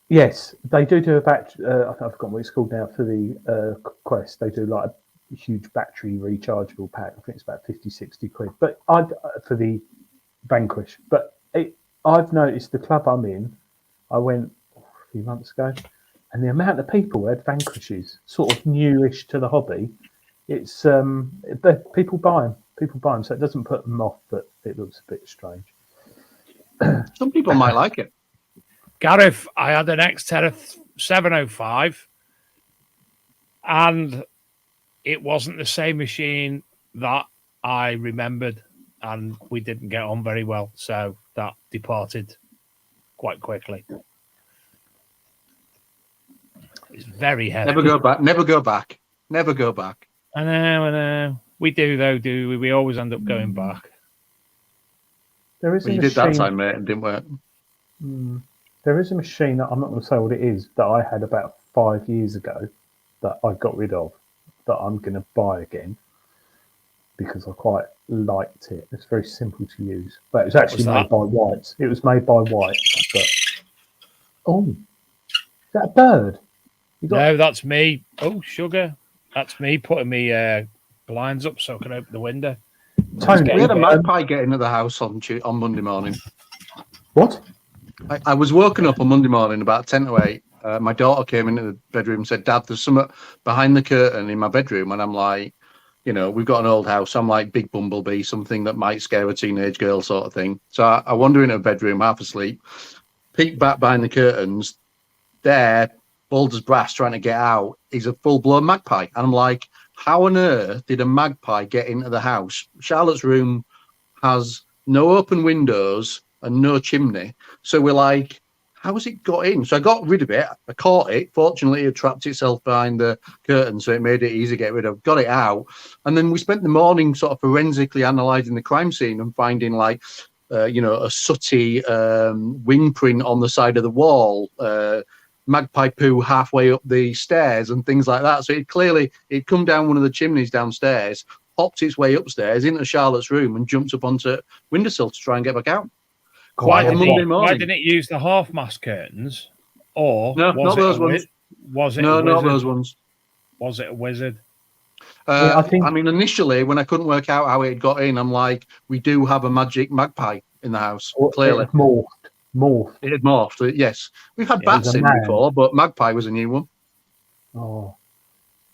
yes, they do a battery. I've forgotten what it's called now for the Quest. They do like a huge battery rechargeable pack. I think it's about 50-60 quid. But for the Vanquish. But I've noticed the club I'm in, I went a few months ago, and the amount of people who had Vanquishes, sort of newish to the hobby, it's people buy them. So it doesn't put them off, but it looks a bit strange. Some people might like it. Gareth, I had an Xterra 705, and it wasn't the same machine that I remembered, and we didn't get on very well, so that departed quite quickly. It's very heavy. Never go back. Never go back. Never go back. I know. We do, though, do we? We always end up going back. There is you did that time, mate, and didn't work. There is a machine, I'm not going to say what it is, that I had about 5 years ago that I got rid of, that I'm going to buy again because I quite liked it. It's very simple to use. But it was actually made by Whites. It was made by Whites. But... Oh, is that a bird? No, that's me. Oh, sugar. That's me putting me blinds up so I can open the window. Tony, we had a magpie get into the house on Monday morning. What? I was woken up on Monday morning about 10 to 8. My daughter came into the bedroom and said, Dad, there's something behind the curtain in my bedroom. And I'm like, we've got an old house. I'm like, big bumblebee, something that might scare a teenage girl sort of thing. So I wander into her bedroom, half asleep, peek back behind the curtains. There, bold as brass, trying to get out, is a full-blown magpie. And I'm like, how on earth did a magpie get into the house? Charlotte's room has no open windows and no chimney. So we're like, how has it got in? So I got rid of it. I caught it. Fortunately, it trapped itself behind the curtain, so it made it easy to get rid of. Got it out. And then we spent the morning sort of forensically analysing the crime scene and finding like, a sooty wing print on the side of the wall, magpie poo halfway up the stairs and things like that. So it'd come down one of the chimneys downstairs, popped its way upstairs into Charlotte's room and jumped up onto windowsill to try and get back out. Why didn't it use the half-mast curtains? Or no, not those ones. Was it not those ones. Was it a wizard? I mean, initially, when I couldn't work out how it got in, I'm like, we do have a magic magpie in the house, clearly. It morphed. It had morphed, yes. We've had bats in before, but magpie was a new one. Oh,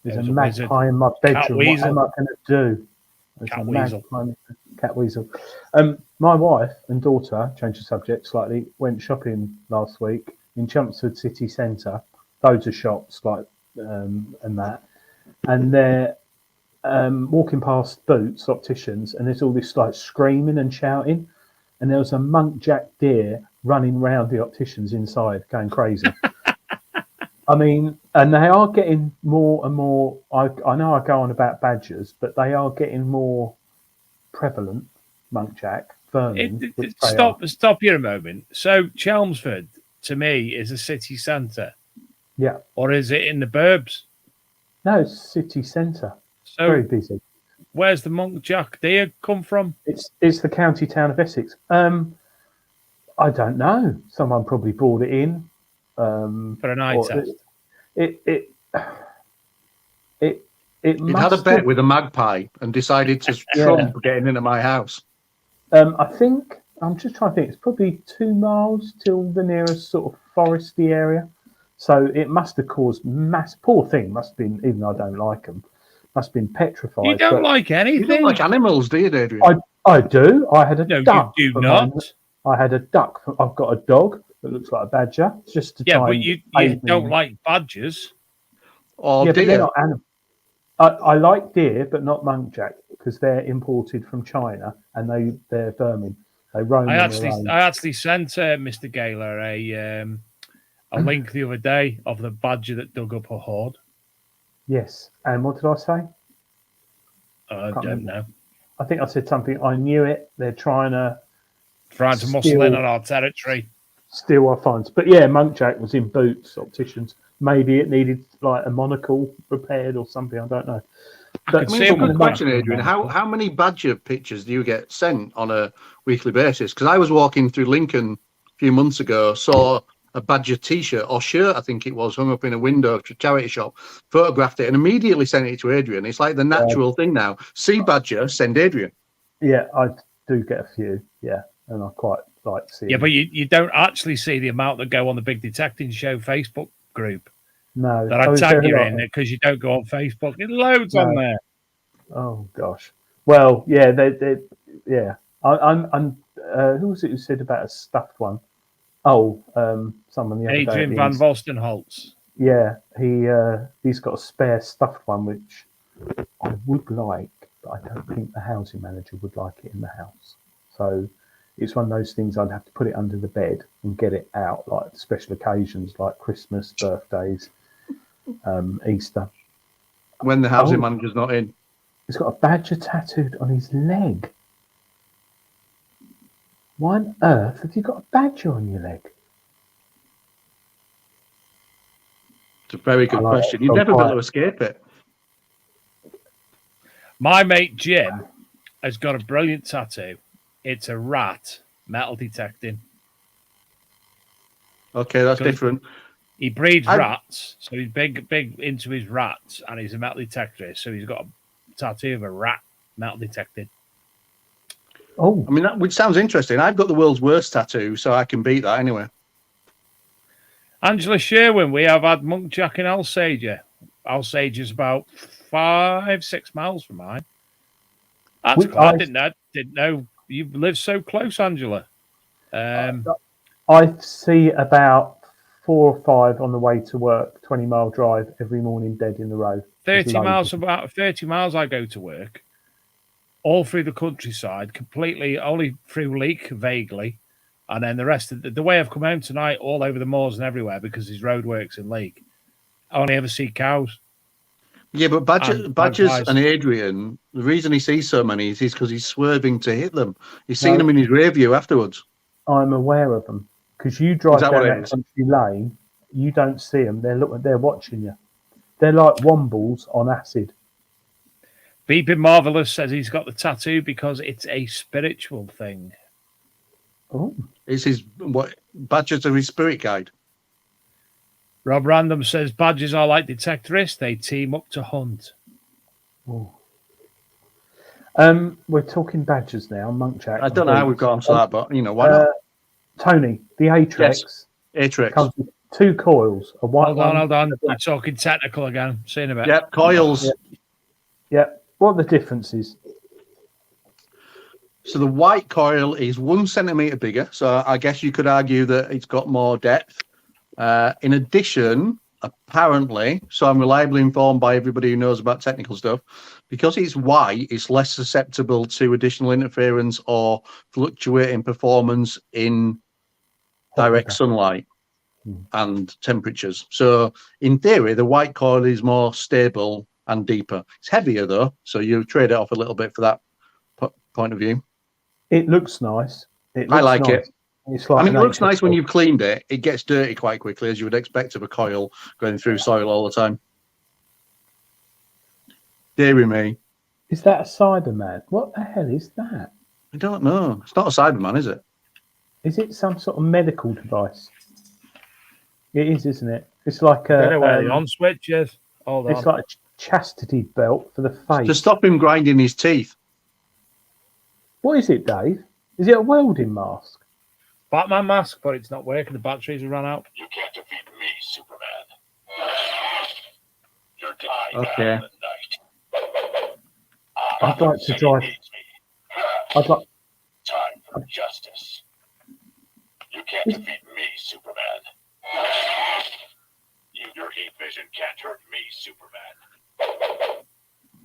there's a magpie in my bedroom. What am I going to do? Cat weasel. My wife and daughter, change the subject slightly, went shopping last week in Chelmsford city centre. Loads of shops and that. And they're walking past Boots opticians, and there's all this like screaming and shouting. And there was a muntjac deer running around the opticians inside, going crazy. I mean, and they are getting more and more. I know I go on about badgers, but they are getting more prevalent. Muntjac, vermin. Stop here a moment. So Chelmsford, to me, is a city centre. Yeah. Or is it in the burbs? No, it's city centre. So very busy. Where's the muntjac deer come from? It's the county town of Essex. I don't know. Someone probably brought it in. For an eye test. It had a bet with a magpie and decided to trump getting into my house. I think I'm just trying to think. It's probably 2 miles till the nearest sort of foresty area. So it must have caused mass. Poor thing must have been. Even though I don't like them, must have been petrified. You don't like anything. You don't like animals, do you, Adrian? I do. I had a duck. You do not. I had a duck. I've got a dog that looks like a badger. Just to but you don't like badgers. Oh, yeah, deer. But they're not animals. I like deer, but not muntjac because they're imported from China and they're vermin. They roam. I actually sent Mr. Gaylor a link the other day of the badger that dug up a hoard. Yes, and what did I say? I don't know. I think I said something. I knew it. They're trying to muscle in on our territory. Steal our funds. But yeah, muntjac was in Boots opticians. Maybe it needed like a monocle repaired or something. I don't know. But it's a good question, Adrian. How many badger pictures do you get sent on a weekly basis? Because I was walking through Lincoln a few months ago, saw a badger T-shirt or shirt, I think it was, hung up in a window of a charity shop, photographed it, and immediately sent it to Adrian. It's like the natural thing now. See badger, send Adrian. Yeah, I do get a few. Yeah, and I quite like seeing. Yeah, but you don't actually see the amount that go on the Big Detecting Show Facebook group. No, that I tag you in because you don't go on Facebook. It loads on there. Oh gosh. Well, yeah, yeah. I'm. Who was it who said about a stuffed one? Oh, someone the other day. Adrian Van Vostenholtz. Yeah, he's got a spare stuffed one which I would like, but I don't think the housing manager would like it in the house. So it's one of those things I'd have to put it under the bed and get it out, like special occasions like Christmas, birthdays, Easter. When the housing manager's not in. He's got a badger tattooed on his leg. Why on earth have you got a badger on your leg? It's a very good question. You'd never be able to escape it. My mate Jim has got a brilliant tattoo. It's a rat, metal detecting. Okay, that's different. He breeds rats, so he's big into his rats, and he's a metal detector. So he's got a tattoo of a rat, metal detected. Oh, I mean, which sounds interesting. I've got the world's worst tattoo, so I can beat that anyway. Angela Sherwin, we have had Monkjack in Alsager. Alsager is about 5-6 miles from mine. That's cool. I didn't know you live so close, Angela. I see about 4 or 5 on the way to work, 20-mile drive every morning, dead in the road. 30 miles, about 30 miles I go to work, all through the countryside, completely, only through Leek, vaguely, and then the rest of the way I've come home tonight, all over the moors and everywhere, because his roadworks in Leek. I only ever see cows. Yeah, but Badgers and Adrian, the reason he sees so many is because he's swerving to hit them. He's seen them in his rear view afterwards. I'm aware of them. Because you drive down that country lane, you don't see them. They're watching you. They're like wombles on acid. Beeping Marvelous says he's got the tattoo because it's a spiritual thing. Oh, it's his Badgers are his spirit guide. Rob Random says badgers are like detectorists; they team up to hunt. Oh. We're talking badgers now, Monkjack. I don't know how we've got onto that, but why not? Tony, the Atrex. Yes. Atrex comes with 2 coils. A white hold on. We're talking technical again. See in a bit. Yep, coils. Yep. What are the differences? So the white coil is 1 centimeter bigger. So I guess you could argue that it's got more depth. In addition, apparently, so I'm reliably informed by everybody who knows about technical stuff, because it's white, it's less susceptible to additional interference or fluctuating performance in direct sunlight and temperatures. So in theory, the white coil is more stable and deeper. It's heavier though, so you trade it off a little bit for that point of view. It looks nice. I like it. It's like it looks nice when you've cleaned it. It gets dirty quite quickly, as you would expect of a coil going through soil all the time. Deary me. Is that a Cyberman? What the hell is that? I don't know. It's not a Cyberman, is it? Is it some sort of medical device? It is, isn't it? It's like a on switches. It's like a chastity belt for the face. To stop him grinding his teeth. What is it, Dave? Is it a welding mask? Batman mask, but it's not working. The batteries have run out. You can't defeat me, Superman. You're dying okay. in the night. I'd like to drive. I'd like. Time for justice. You can't defeat me, Superman. Your heat vision can't hurt me, Superman.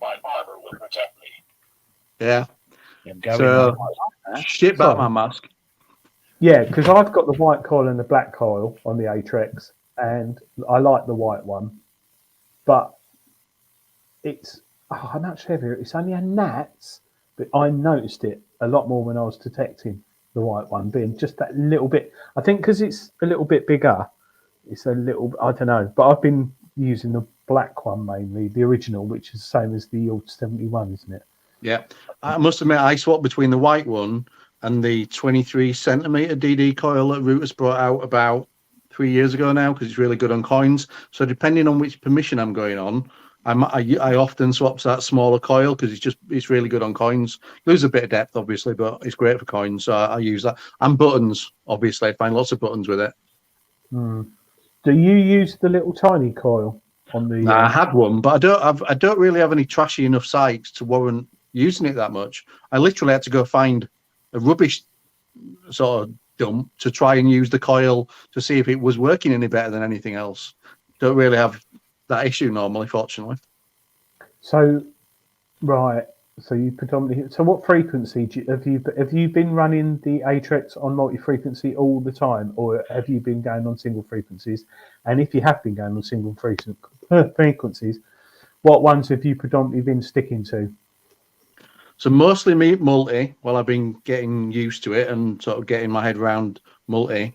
My armor will protect me. Yeah. So, shit Batman mask. Yeah, because I've got the white coil and the black coil on the Atrex, and I like the white one, but it's much heavier. It's only a gnats, but I noticed it a lot more when I was detecting the white one, being just that little bit. I think because it's a little bit bigger, it's a little, I don't know, but I've been using the black one mainly, the original, which is the same as the old 71, isn't it? Yeah, I must admit, I swapped between the white one and the 23 centimeter DD coil that Rutus brought out about 3 years ago now, because it's really good on coins. So depending on which permission I'm going on, I often swap to that smaller coil because it's really good on coins. Lose a bit of depth, obviously, but it's great for coins. So I use that. And buttons, obviously, I find lots of buttons with it. Do you use the little tiny coil on the? I had one, but I don't really have any trashy enough sites to warrant using it that much. I literally had to go find a rubbish sort of dump to try and use the coil to see if it was working any better than anything else. Don't really have that issue normally, fortunately. So, right. So you predominantly. So what frequency have you been running the Atrex on multi-frequency all the time, or have you been going on single frequencies? And if you have been going on single frequencies, what ones have you predominantly been sticking to? So mostly multi, while I've been getting used to it and sort of getting my head around multi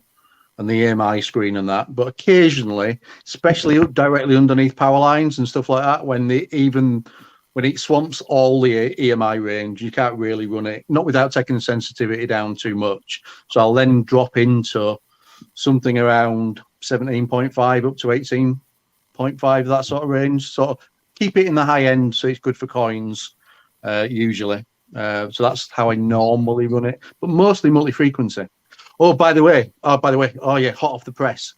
and the EMI screen and that. But occasionally, especially directly underneath power lines and stuff like that, when it swamps all the EMI range, you can't really run it, not without taking the sensitivity down too much. So I'll then drop into something around 17.5 up to 18.5, that sort of range. Sort of keep it in the high end so it's good for coins. Usually, So that's how I normally run it, but mostly multi-frequency. Oh, by the way, oh yeah, hot off the press.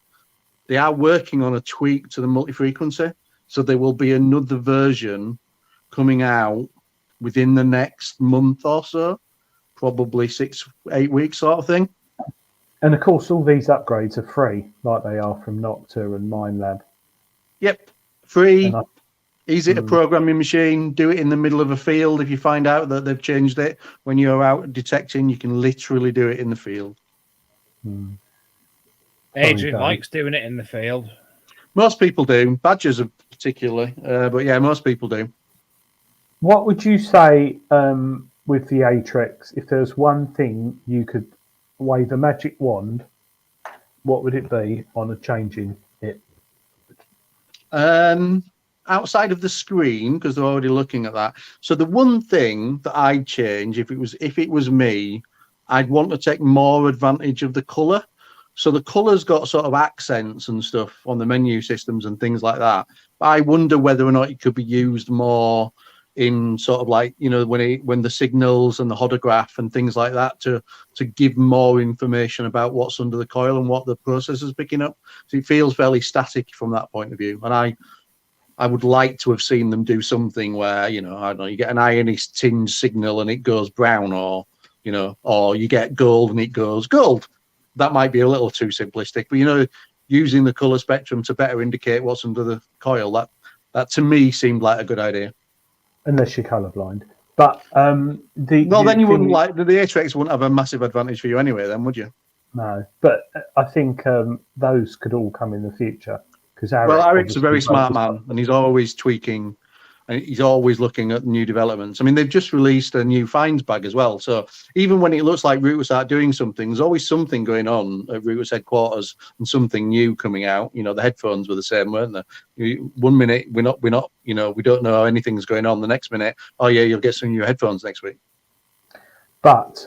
They are working on a tweak to the multi-frequency, so there will be another version coming out within the next month or so, probably 6-8 weeks sort of thing. And of course, all these upgrades are free, like they are from Nocta and MindLab. Yep, free. Easy to program your machine. Do it in the middle of a field. If you find out that they've changed it when you're out detecting, you can literally do it in the field. Adrian likes doing it in the field. Most people do. Badgers are particularly, but yeah, most people do. What would you say with the Atrex? If there's one thing you could wave a magic wand, what would it be on changing it? Outside of the screen, because they're already looking at that. So the one thing that I'd change if it was me, I'd want to take more advantage of the color. So the color's got sort of accents and stuff on the menu systems and things like that. But I wonder whether or not it could be used more in sort of like, you know, when the signals and the hodograph and things like that to give more information about what's under the coil and what the processor's picking up. So it feels fairly static from that point of view. And I would like to have seen them do something where, you know, I don't know, you get an irony tinge signal and it goes brown, or, you know, or you get gold and it goes gold. That might be a little too simplistic, but, you know, using the color spectrum to better indicate what's under the coil, that to me seemed like a good idea. Unless you're colorblind. But then you wouldn't like the Atrex wouldn't have a massive advantage for you anyway, then, would you? No, but I think those could all come in the future. Eric's a very smart man, and he's always tweaking, and he's always looking at new developments. I mean, they've just released a new finds bag as well. So even when it looks like Rutus are doing something, there's always something going on at Rutus headquarters and something new coming out. You know, the headphones were the same, weren't they? 1 minute we're not, you know, we don't know anything's going on. The next minute, oh yeah, you'll get some new headphones next week. But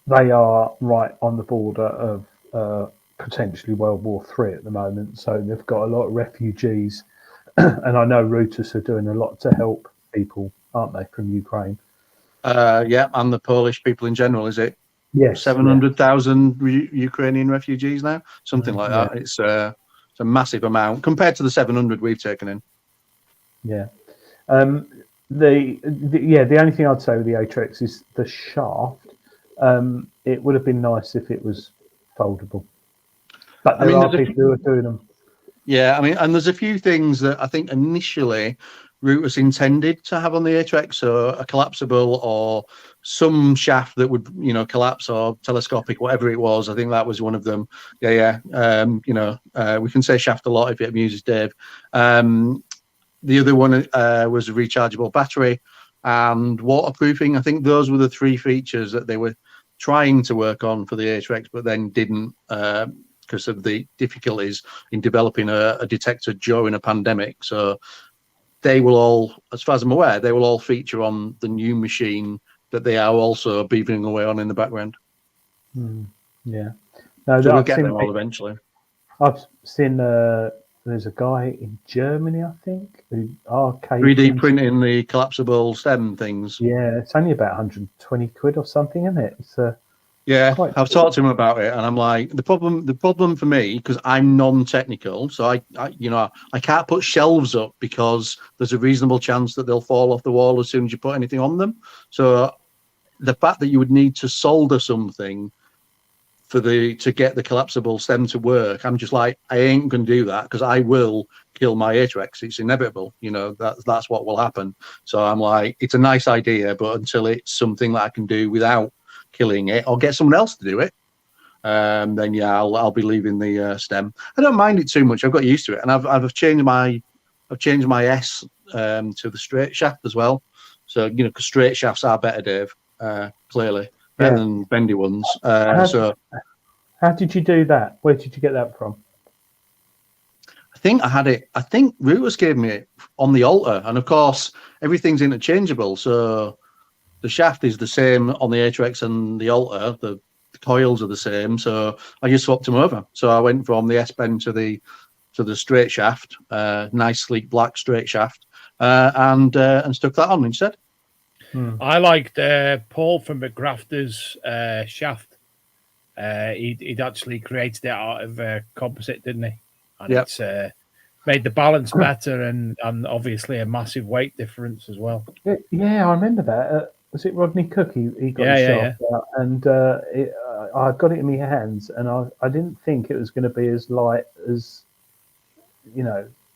they are right on the border of potentially World War III at the moment, so they've got a lot of refugees, and I know Rutus are doing a lot to help people, aren't they, from Ukraine? Yeah, and the Polish people in general. Is it? Yes, 700,000 Ukrainian refugees now, something like that. It's a massive amount compared to the 700 we've taken in. Yeah. The only thing I'd say with the Atrex is the shaft. It would have been nice if it was foldable. But there are people who are doing them. Yeah, I mean, and there's a few things that I think initially Rutus intended to have on the Atrex, so a collapsible or some shaft that would, you know, collapse, or telescopic, whatever it was. I think that was one of them. Yeah. You know, we can say shaft a lot if it amuses Dave. The other one was a rechargeable battery and waterproofing. I think those were the three features that they were trying to work on for the Atrex, but then didn't. Because of the difficulties in developing a detector during a pandemic. So they will all, as far as I'm aware, they will all feature on the new machine that they are also beavering away on in the background. Yeah. No, so we'll get them all eventually. I've seen there's a guy in Germany, I think, who 3D printing the collapsible stem things. Yeah, it's only about 120 quid or something, isn't it? It's yeah, I've talked to him about it, and I'm like, the problem for me, because I'm non-technical, so I can't put shelves up because there's a reasonable chance that they'll fall off the wall as soon as you put anything on them. So the fact that you would need to solder something to get the collapsible stem to work, I'm just like, I ain't gonna do that, because I will kill my Atrex. It's inevitable, you know, that's what will happen. So I'm like, it's a nice idea, but until it's something that I can do without killing it, or get someone else to do it, then yeah, I'll be leaving the stem. I don't mind it too much. I've got used to it, and I've changed my S to the straight shaft as well. So, you know, because straight shafts are better, Dave, clearly better than bendy ones. How did you do that? Where did you get that from? I think Rutus gave me it on the altar, and of course everything's interchangeable. So the shaft is the same on the Atrex and the altar. The coils are the same, so I just swapped them over. So I went from the S bend to the straight shaft, nice sleek black straight shaft, and stuck that on instead. I liked Paul from McGrafter's shaft. He'd actually created it out of composite, didn't he? And it's made the balance better and obviously a massive weight difference as well. Yeah, I remember that. Was it Rodney Cook? He got the shaft out, and I got it in my hands, and I didn't think it was going to be as light as,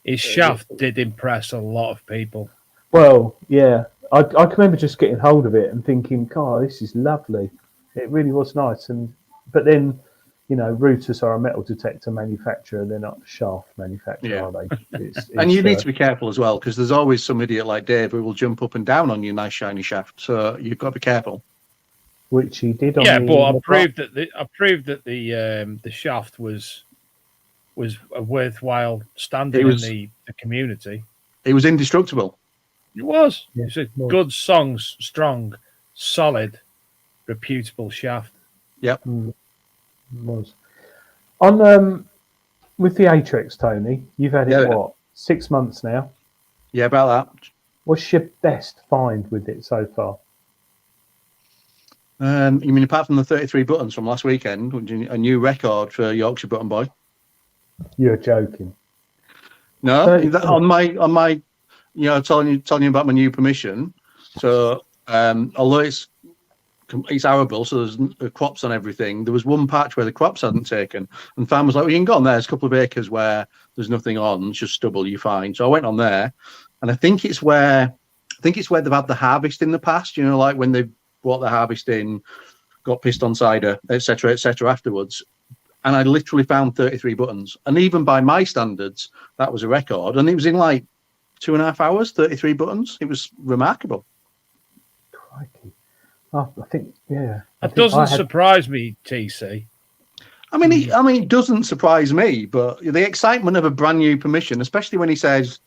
His shaft did impress a lot of people. Well, yeah, I can remember just getting hold of it and thinking, God, this is lovely. It really was nice, but then, Rutus are a metal detector manufacturer; they're not a shaft manufacturer, are they? And you need to be careful as well, because there's always some idiot like Dave who will jump up and down on your nice shiny shaft. So you've got to be careful. Which he did. But I proved that the shaft was a worthwhile standard in the community. It was indestructible. It was. Yeah, it's a good, strong, solid, reputable shaft. Yep. It was. On with the Atrex, Tony, you've had it 6 months now? Yeah, about that. What's your best find with it so far? You mean apart from the 33 buttons from last weekend, a new record for Yorkshire Button Boy? You're joking. No, on my telling you about my new permission. So although it's arable, so there's crops on everything, there was one patch where the crops hadn't taken, and farmers like, well, you can go on there. There's a couple of acres where there's nothing on, it's just stubble, you're fine. So I went on there, and I think it's where they've had the harvest in the past. Like when they brought the harvest in, got pissed on cider, etc., afterwards. And I literally found 33 buttons. And even by my standards, that was a record. And it was in like 2.5 hours, 33 buttons. It was remarkable. Crikey. Oh, I think, yeah. That doesn't surprise me, TC. I mean, it doesn't surprise me, but the excitement of a brand new permission, especially when he says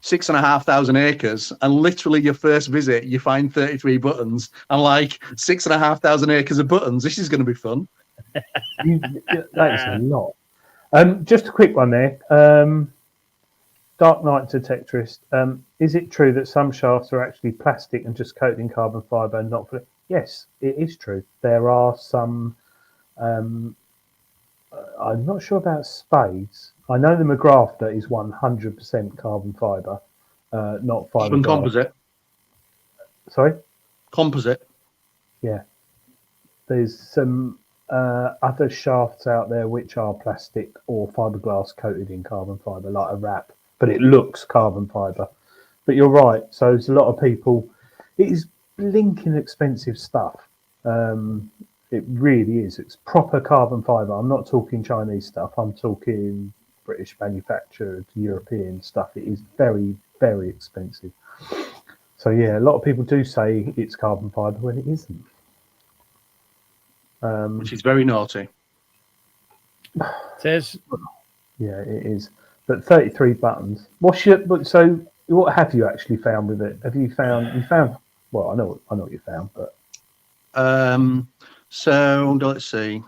6,500 acres, and literally your first visit, you find 33 buttons and like 6,500 acres of buttons. This is going to be fun. That is a lot. Just a quick one there. Dark Knight Detectorist. Is it true that some shafts are actually plastic and just coated in carbon fibre and not for? Yes, it is true. There are some. I'm not sure about spades. I know the McGrafter is 100% carbon fibre, not fibre. And composite. Sorry? Composite. Yeah. There's some other shafts out there which are plastic or fiberglass coated in carbon fibre, like a wrap, but it looks carbon fibre. But you're right. So there's a lot of people. It is blinking expensive stuff. It really is. It's proper carbon fibre. I'm not talking Chinese stuff. I'm talking British manufactured European stuff. It is very, very expensive. So yeah, a lot of people do say it's carbon fibre when it isn't. Which is very naughty. It is. Yeah, it is. But 33 buttons. So what have you actually found with it? Have you found? Well, I know what you found, but. So let's see.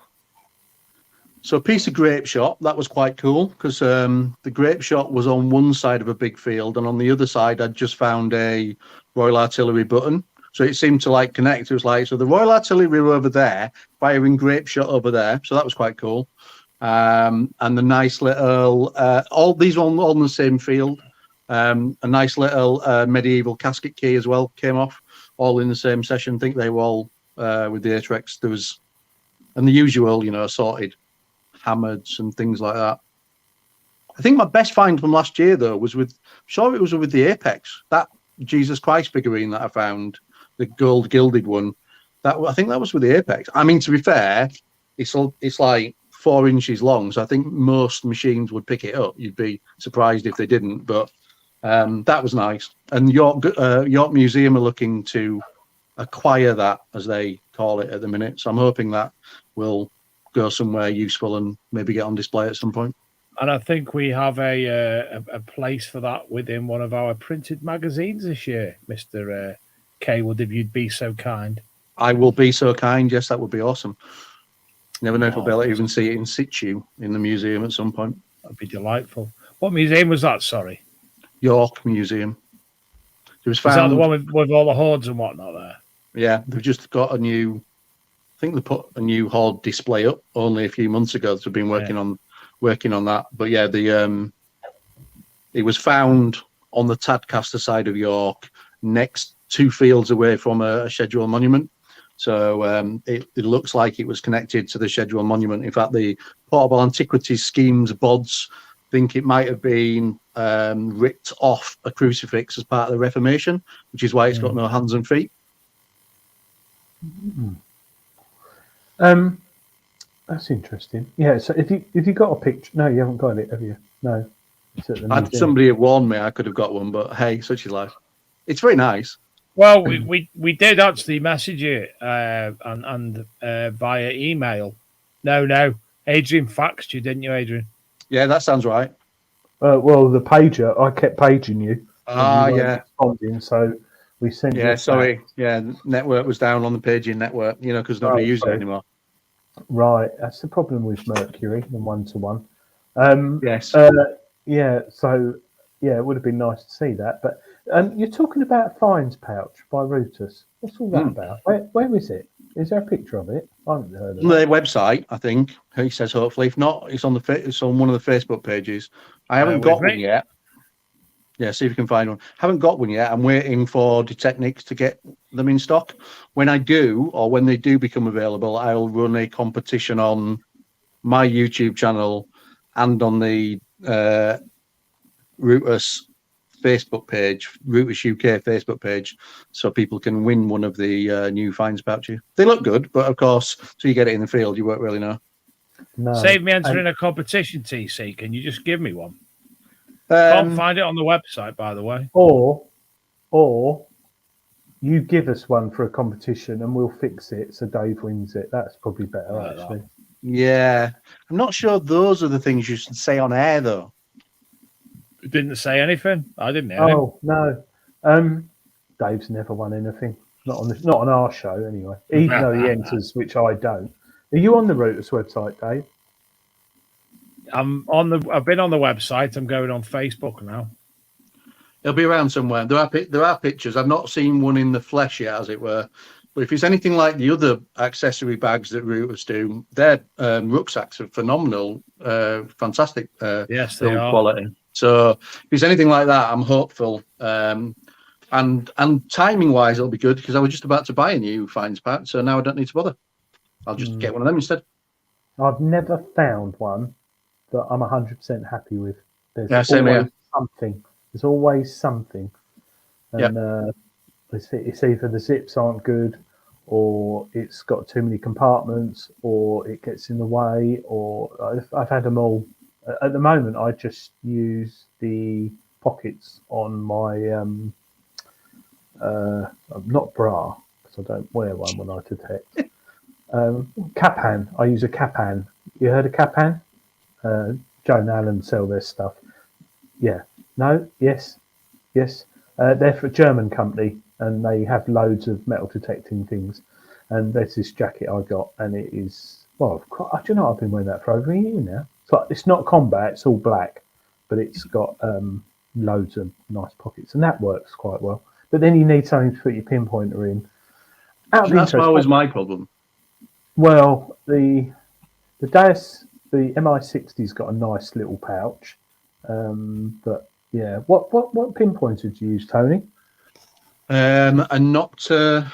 So a piece of grape shot, that was quite cool because the grape shot was on one side of a big field, and on the other side I'd just found a Royal Artillery button. So it seemed to like connect. It was like, so the Royal Artillery were over there, firing grape shot over there. So that was quite cool. And the nice little, all these all on the same field. A nice little medieval casket key as well came off, all in the same session. I think they were all with the Atrex. There was, and the usual, assorted hammers and things like that. I think my best find from last year though was with the Apex, that Jesus Christ figurine that I found, the gold gilded one. I think that was with the Apex. I mean, to be fair, it's like 4 inches long, so I think most machines would pick it up. You'd be surprised if they didn't, but that was nice. And York Museum are looking to acquire that, as they call it at the minute. So I'm hoping that will go somewhere useful and maybe get on display at some point. And I think we have a place for that within one of our printed magazines this year, Mr. Cawood, if you'd be so kind. I will be so kind. Yes, that would be awesome. Never know if we'll be able to even see it in situ in the museum at some point. That'd be delightful. What museum was that? Sorry, York Museum. was Is that found. the one with all the hordes and whatnot there? Yeah, they've just got a new. I think they put a new horde display up only a few months ago. So they've been working on that. But yeah, it was found on the Tadcaster side of York, next 2 fields away from a scheduled monument. So it looks like it was connected to the scheduled monument. In fact, the Portable Antiquities Schemes BODs think it might have been ripped off a crucifix as part of the Reformation, which is why it's got no hands and feet. That's interesting. Yeah. So if you got a picture, no, you haven't got it, have you? No. It's at the museum. Somebody had warned me I could have got one, but hey, such is life. It's very nice. Well, we did actually message you and via email. No, Adrian faxed you, didn't you, Adrian? Yeah, that sounds right. Well, the pager, I kept paging you. Yeah. Responding, so we sent. Yeah, sorry. Yeah, network was down on the paging network. Because nobody uses it anymore. Right, that's the problem with Mercury and 1-to-1. Yes. Yeah. So yeah, it would have been nice to see that. But you're talking about Fines Pouch by Rutus. What's all that about? Where is it? Is there a picture of it? I haven't heard of it. The website, I think. He says hopefully. If not, it's on one of the Facebook pages. I haven't got one yet. Yeah, see if you can find one. Haven't got one yet. I'm waiting for Detector to get them in stock. When I do, or when they do become available, I'll run a competition on my YouTube channel and on the Rutus Facebook page, Rutus UK Facebook page, so people can win one of the new Fines pouches. They look good, but of course, so you get it in the field, you won't really know. No. Save me entering a competition, TC. Can you just give me one? Can't find it on the website, by the way. Or you give us one for a competition and we'll fix it so Dave wins it. That's probably better, actually. Yeah. I'm not sure those are the things you should say on air, though. It didn't say anything. I didn't hear him. Oh, no. Dave's never won anything. Not on our show, anyway. Even though he enters, which I don't. Are you on the Rutus website, Dave? I've been on the website. I'm going on Facebook now. It'll be around somewhere. There are pictures. I've not seen one in the flesh yet, as it were. But if it's anything like the other accessory bags that Rutus do, their rucksacks are phenomenal, fantastic. Yes, they are. Quality. So if it's anything like that, I'm hopeful. And timing wise, it'll be good because I was just about to buy a new Fines pack, so now I don't need to bother. I'll just get one of them instead. I've never found one that I'm 100% happy with. There's something. There's always something. And it's either the zips aren't good, or it's got too many compartments, or it gets in the way, or I've had them all. At the moment, I just use the pockets on my not bra, because I don't wear one when I detect. Capan. I use a Capan. You heard of Capan? Joe and Alan sell their stuff. Yeah. No. Yes. They're for a German company, and they have loads of metal detecting things. And there's this jacket I got, and it is I've been wearing that for over a year now. It's not combat; it's all black, but it's got loads of nice pockets, and that works quite well. But then you need something to put your pinpointer in. That's always my problem. Well, the DAS, the MI60's got a nice little pouch, but yeah, what pinpointer do you use, Tony? A Nocta.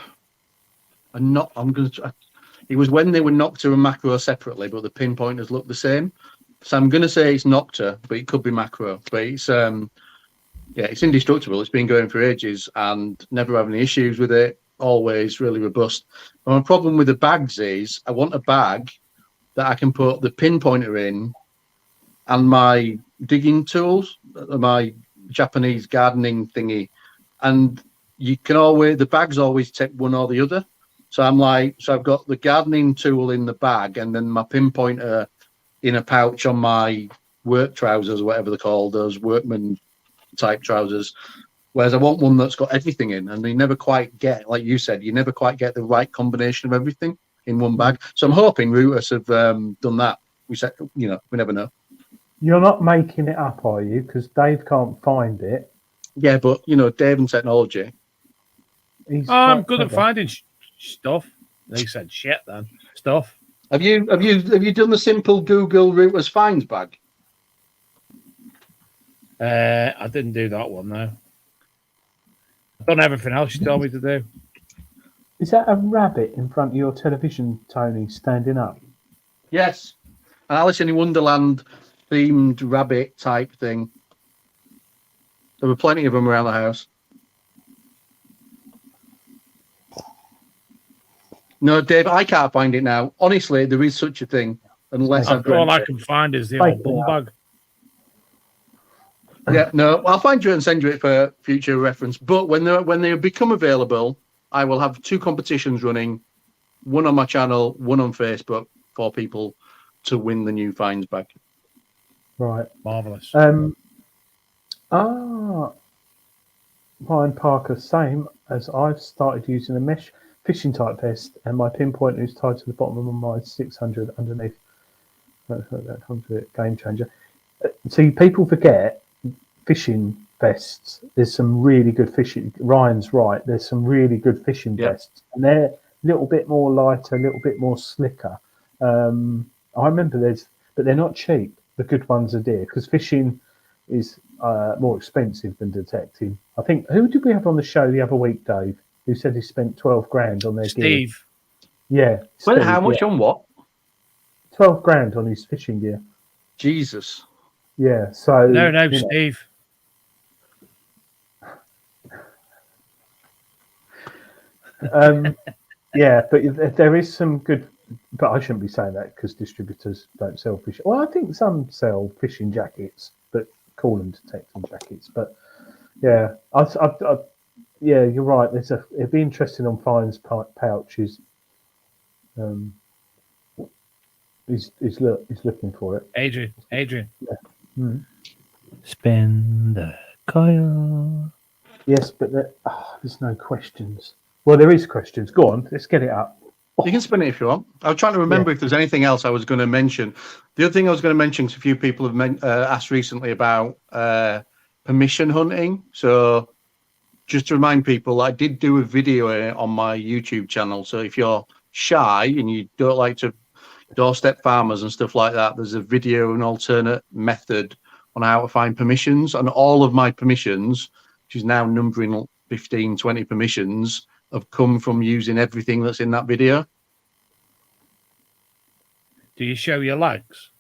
It was when they were Nocta and Macro separately, but the pinpointers look the same. So I'm going to say it's Nocta, but it could be Macro. But it's it's indestructible. It's been going for ages and never have any issues with it. Always really robust. And my problem with the bags is I want a bag that I can put the pinpointer in and my digging tools, my Japanese gardening thingy, and the bags always take one or the other. So I've got the gardening tool in the bag and then my pinpointer in a pouch on my work trousers, whatever they're called, those workman type trousers. Whereas I want one that's got everything in, and they never quite get, like you said, you never quite get the right combination of everything in one bag. So I'm hoping Rutus have done that. We said, we never know. You're not making it up, are you? Because Dave can't find it. Yeah, but Dave and technology. I'm good at finding stuff. They said shit then. Stuff. Have you done the simple Google Rutus finds bag? I didn't do that one though. I've done everything else you told me to do. Is that a rabbit in front of your television, Tony, standing up? Yes. An Alice in Wonderland themed rabbit type thing. There were plenty of them around the house. No, Dave, I can't find it now. Honestly, there is such a thing. Unless all I can find is the old bum bag. Yeah, no, I'll find you and send you it for future reference. But when they become available, I will have 2 competitions running, one on my channel, one on Facebook, for people to win the new finds bag. Right. Marvellous. Ryan Parker, same as I've started using a mesh fishing type vest, and my pinpoint is tied to the bottom of my 600 underneath. That comes with it. Game changer. See, people forget fishing vests. There's some really good fishing. Ryan's right. There's some really good fishing vests, and they're a little bit more lighter, a little bit more slicker. I remember but they're not cheap. The good ones are dear because fishing is more expensive than detecting. I think, who did we have on the show the other week, Dave, who said he spent 12 grand on their Steve. gear? Yeah. Well, Steve, how much on what? 12 grand on his fishing gear. Jesus. Yeah. So no, Steve. Yeah, but there is some good. But I shouldn't be saying that because distributors don't sell fishing. Well, I think some sell fishing jackets, but call them detecting jackets. But yeah, yeah, you're right. It'd be interesting on Fine's pouches. He's looking for it. Adrian. Yeah. Mm-hmm. Spin the coil. Yes, but there's no questions. Well, there is questions. Go on, let's get it up. You can spin it if you want. I was trying to remember if there's anything else I was going to mention. The other thing I was going to mention is a few people have asked recently about permission hunting. So just to remind people, I did do a video on my YouTube channel. So if you're shy and you don't like to doorstep farmers and stuff like that, there's a video, an alternate method on how to find permissions. And all of my permissions, which is now numbering 15, 20 permissions, have come from using everything that's in that video. Do you show your legs?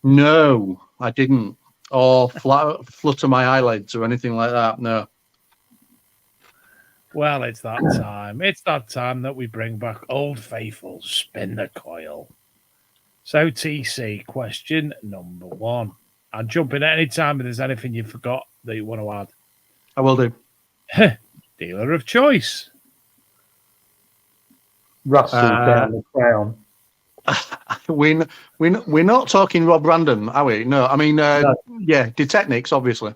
No, I didn't. Or flutter my eyelids or anything like that. No. Well, it's that time. It's that time that we bring back Old Faithful, Spin the Coil. So, TC, question number 1. I'll jump in at any time if there's anything you forgot that you want to add. I will do. Dealer of choice. Russell down the crown. We're not talking Rob Random, are we? No, I mean, No. yeah, Detecnics, obviously.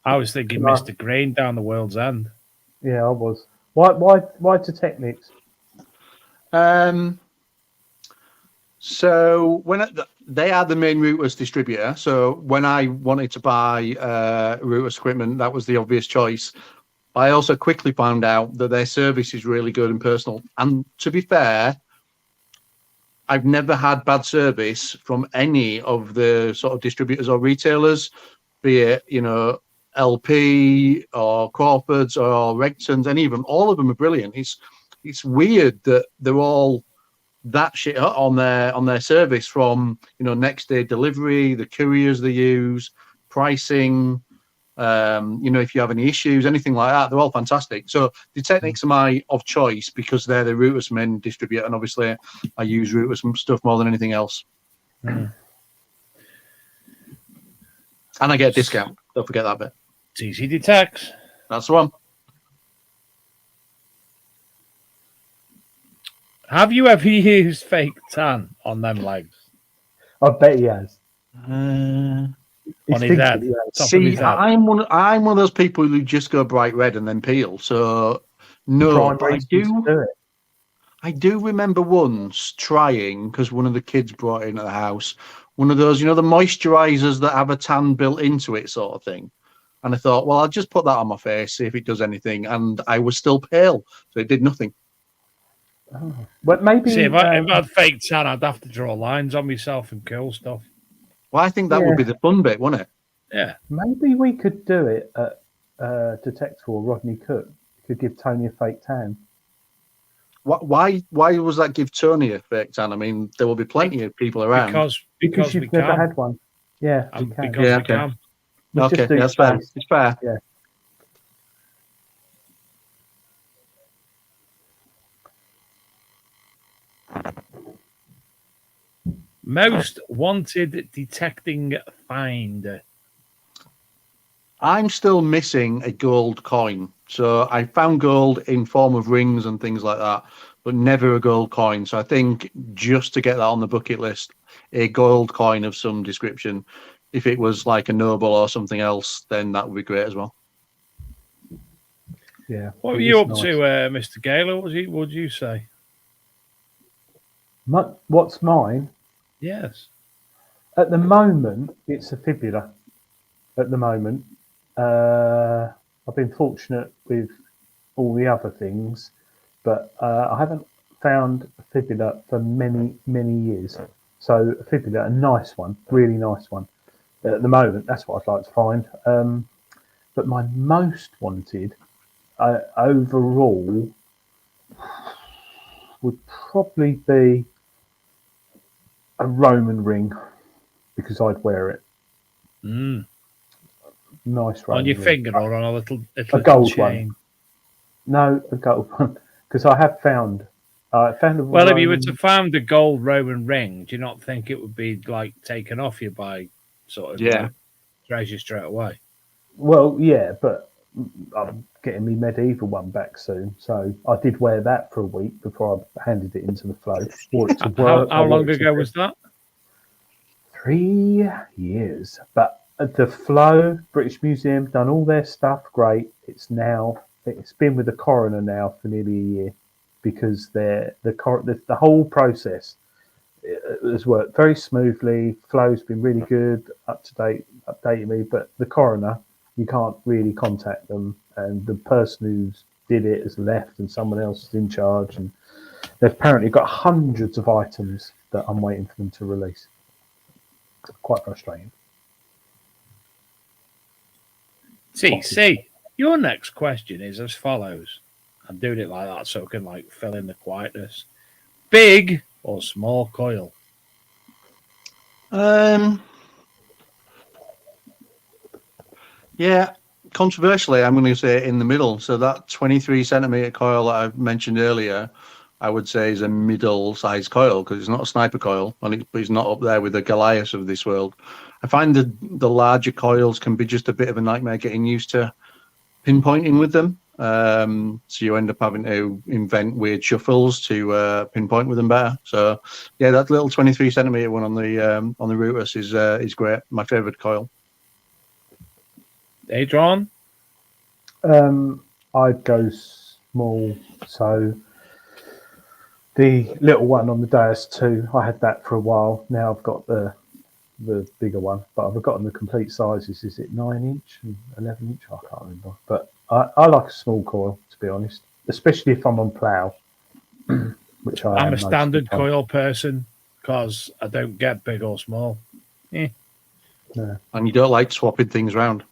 I was thinking Mr. Green down the world's end. Yeah, I was. Why to Technics? So when they are the main Rutus distributor, so when I wanted to buy Rutus equipment, that was the obvious choice. I also quickly found out that their service is really good and personal. And to be fair, I've never had bad service from any of the sort of distributors or retailers, be it, LP or Crawford's or Regton's, and even all of them are brilliant. It's weird that they're all that shit on their service, from next day delivery, the couriers they use, pricing, if you have any issues, anything like that, they're all fantastic. So the Technics are my of choice because they're the Rutus main distributor, and obviously I use Rutus stuff more than anything else. And I get a discount. Don't forget that bit. TC Detects. That's the one. Have you ever used fake tan on them legs? I bet he has. On his head. See, I'm one of those people who just go bright red and then peel. So no, but I do remember once trying, because one of the kids brought it into the house, one of those, the moisturizers that have a tan built into it, sort of thing. And I thought, well, I'll just put that on my face, see if it does anything. And I was still pale, so it did nothing. Oh. Well, maybe See, if I had fake tan, I'd have to draw lines on myself and kill stuff. Well, I think that would be the fun bit, wouldn't it? Yeah. Maybe we could do it at Detector or Rodney Cook. Could give Tony a fake tan. Why was that give Tony a fake tan? I mean, there will be plenty of people around. Because you've never had one. Yeah, we can. Because we can. We'll okay, just do that's fair. It's fair. Yeah. Most wanted detecting find. I'm still missing a gold coin. So I found gold in form of rings and things like that, but never a gold coin. So I think just to get that on the bucket list, a gold coin of some description. If it was like a noble or something else, then that would be great as well. Yeah. What were you up to, Mr. Gaylor? What would you say? What's mine? Yes. At the moment, it's a fibula. At the moment, I've been fortunate with all the other things, but I haven't found a fibula for many, many years. So a fibula, a nice one, really nice one. At the moment, that's what I'd like to find. But my most wanted overall would probably be a Roman ring, because I'd wear it. Mm. Nice Roman on your ring. finger or on a little gold chain? one. No, a gold one, because I have found. I found a Well, Roman... if you were to find a gold Roman ring, do you not think it would be like taken off you by sort of treasure straight away? Well, yeah, but I'm getting my medieval one back soon, so I did wear that for a week before I handed it into the flow. Wore it to work. How long ago was that? 3 years. But at the Flow, British Museum, done all their stuff, great. It's been with the coroner now for nearly a year, because the whole process has worked very smoothly. Flow's been really good, up to date, updating me, but the coroner, you can't really contact them, and the person who did it has left and someone else is in charge, and they've apparently got hundreds of items that I'm waiting for them to release. Quite frustrating. See, your next question is as follows. I'm doing it like that so I can like fill in the quietness. Big or small coil? Yeah, controversially, I'm going to say in the middle. So that 23 centimeter coil that I mentioned earlier, I would say is a middle-sized coil, because it's not a sniper coil, and it's not up there with the Goliath of this world. I find the larger coils can be just a bit of a nightmare getting used to pinpointing with them. So you end up having to invent weird shuffles to pinpoint with them better. So yeah, that little 23 centimeter one on the Rutus is great. My favorite coil. Adrian? I'd go small. So the little one on the Deus 2, I had that for a while. Now I've got the bigger one, but I've forgotten the complete sizes. Is it 9-inch and 11-inch? I can't remember. But I like a small coil, to be honest, especially if I'm on plough, which I'm a standard coil person because I don't get big or small. No. And you don't like swapping things around.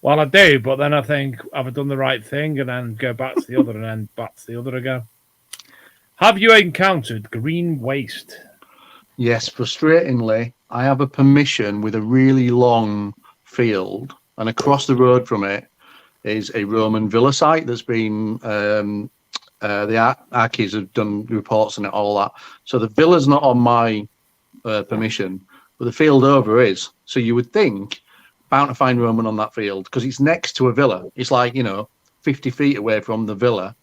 Well, I do, but then I think, have I done the right thing? And then go back to the other and then back to the other again. Have you encountered green waste? Yes, frustratingly, I have a permission with a really long field, and across the road from it is a Roman villa site that's been, the Archies have done reports on it, all that. So the villa's not on my permission, but the field over is. So you would think, bound to find Roman on that field, because it's next to a villa. It's like, 50 feet away from the villa,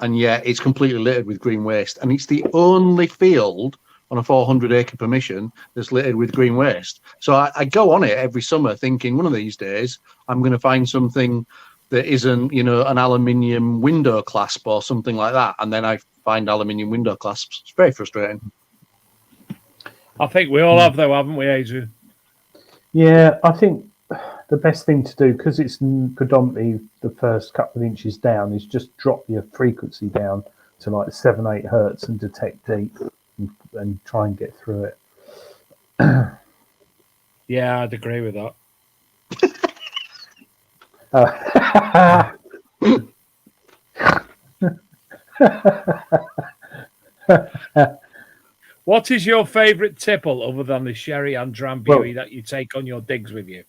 and yet it's completely littered with green waste. And it's the only field on a 400-acre permission that's littered with green waste. So I go on it every summer thinking one of these days I'm going to find something that isn't, an aluminium window clasp or something like that. And then I find aluminium window clasps. It's very frustrating. I think we all have, though, haven't we, Adrian? Yeah, I think the best thing to do, because it's predominantly the first couple of inches down, is just drop your frequency down to like 7-8 hertz and detect deep and try and get through it. Yeah, I'd agree with that. What is your favourite tipple other than the sherry and drambuie that you take on your digs with you?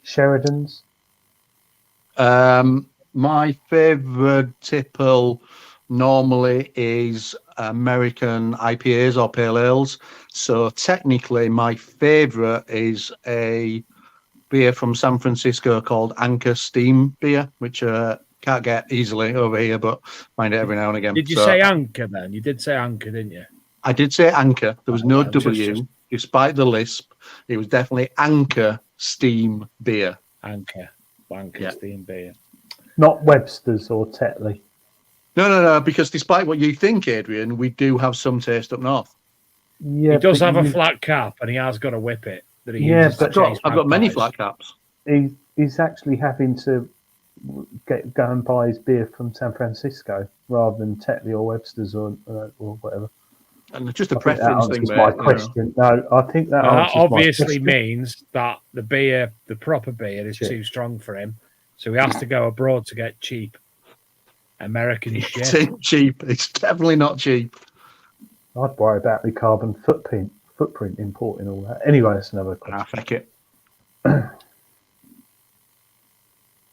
Sheridan's. My favourite tipple normally is American IPAs or pale ales. So technically, my favourite is a beer from San Francisco called Anchor Steam beer, which can't get easily over here, but find it every now and again. Did you say Anchor then? You did say Anchor, didn't you? I did say Anchor. There was no W, despite the lisp. It was definitely Anchor Steam beer. Anchor Steam beer. Not Webster's or Tetley. No, because despite what you think, Adrian, we do have some taste up north. Yeah, he does have a flat cap and he has got a whippet that he uses but I've got many flat caps. He's actually having to go and buy his beer from San Francisco rather than Tetley or Webster's or whatever. And just a preference thing, mate. My question. No, I think that obviously means that the proper beer, is too strong for him, so he has to go abroad to get cheap American shit. It's cheap. It's definitely not cheap. I'd worry about the carbon footprint importing all that. Anyway, that's another question. Fuck it.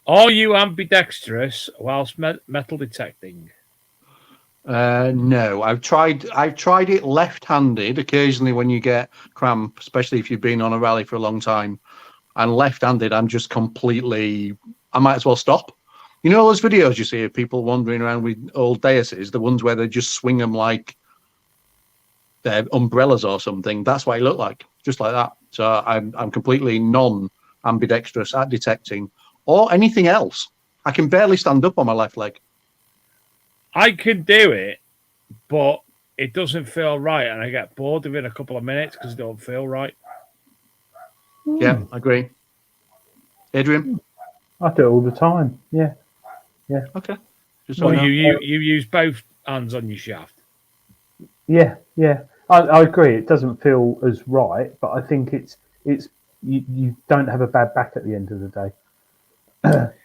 Are you ambidextrous whilst metal detecting? No, I've tried it left-handed occasionally when you get cramp, especially if you've been on a rally for a long time. And left-handed, I'm just completely. I might as well stop. You know those videos you see of people wandering around with old deuses, the ones where they just swing them like they're umbrellas or something. That's what I look like, just like that. So I'm completely non-ambidextrous at detecting or anything else. I can barely stand up on my left leg. I can do it, but it doesn't feel right, and I get bored of it a couple of minutes because it don't feel right. Yeah, I agree. Adrian? I do it all the time. Yeah. Okay. You use both hands on your shaft. Yeah. I agree. It doesn't feel as right, but I think it's you don't have a bad back at the end of the day.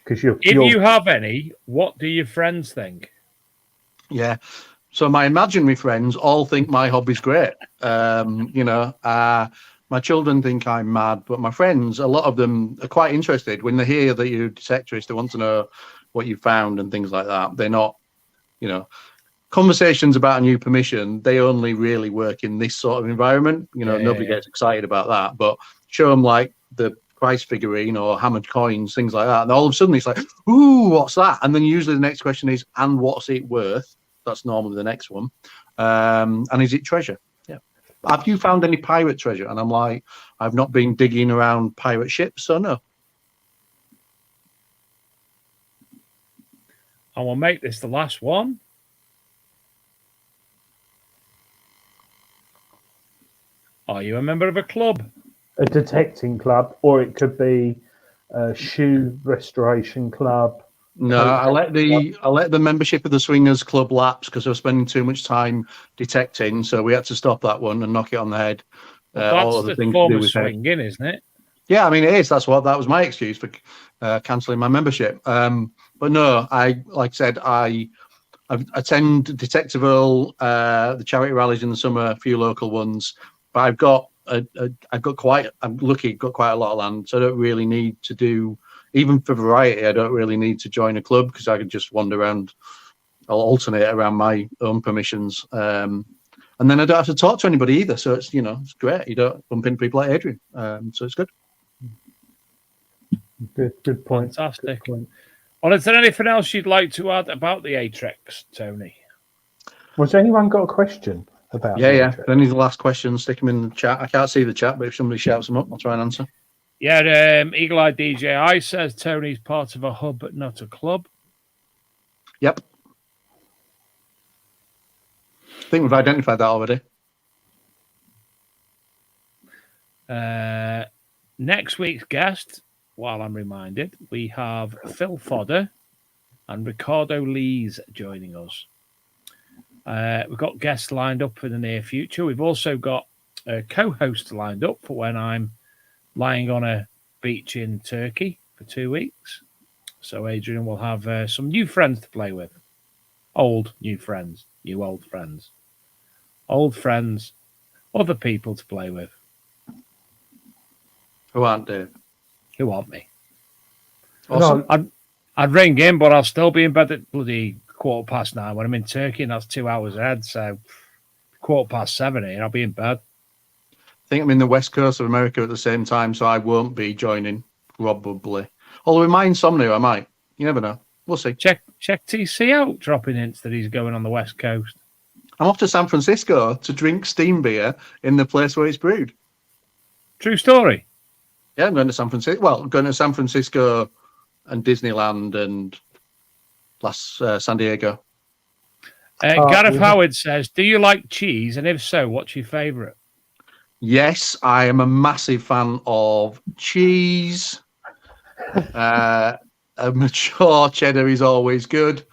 Because if you have any, what do your friends think? Yeah. So my imaginary friends all think my hobby's great. My children think I'm mad, but my friends, a lot of them are quite interested. When they hear that you're a detectorist, they want to know what you found and things like that. They're not, conversations about a new permission, they only really work in this sort of environment. Nobody gets excited about that, but show them like the price figurine or hammered coins, things like that. And all of a sudden it's like, ooh, what's that? And then usually the next question is, and what's it worth? That's normally the next one. And is it treasure? Yeah. Have you found any pirate treasure? And I'm like, I've not been digging around pirate ships, so no. And we'll make this the last one. Are you a member of a club? A detecting club, or it could be a shoe restoration club. No, I let the membership of the Swingers Club lapse because I was spending too much time detecting, so we had to stop that one and knock it on the head. Well, that's the form of swinging, isn't it? Yeah, I mean it is. That was my excuse for cancelling my membership. But no, I attend Detectiveville, the charity rallies in the summer, a few local ones. But I'm lucky, got quite a lot of land, so I don't really need to do. Even for variety, I don't really need to join a club because I can just wander around. I'll alternate around my own permissions, and then I don't have to talk to anybody either. So it's great. You don't bump into people like Adrian, so it's good. Good point. Fantastic. Good point. Well, is there anything else you'd like to add about the Atrex, Tony? Was anyone got a question about? Yeah. Any of the last questions, stick them in the chat. I can't see the chat, but if somebody shouts them up, I'll try and answer. Yeah, Eagle Eye DJI says Tony's part of a hub, but not a club. Yep. I think we've identified that already. Next week's guest while I'm reminded, we have Phil Fodder and Ricardo Lees joining us. We've got guests lined up for the near future. We've also got a co-host lined up for when I'm lying on a beach in Turkey for 2 weeks. So Adrian will have some new friends to play with. Old, new friends. New, old friends. Old friends. Other people to play with. Who aren't Dave? Who want me? Awesome. I'd ring in, but I'll still be in bed at bloody 9:15 when I'm in Turkey, and that's 2 hours ahead. So 7:15 here, I'll be in bed. I think I'm in the west coast of America at the same time, so I won't be joining, probably. Although with my insomnia, I might. You never know. We'll see. Check TC out, dropping hints that he's going on the west coast. I'm off to San Francisco to drink steam beer in the place where it's brewed. True story. Yeah, I'm going to San Francisco. Well, I'm going to San Francisco and Disneyland and San Diego. Gareth Howard says, do you like cheese? And if so, what's your favourite? Yes, I am a massive fan of cheese. A mature cheddar is always good.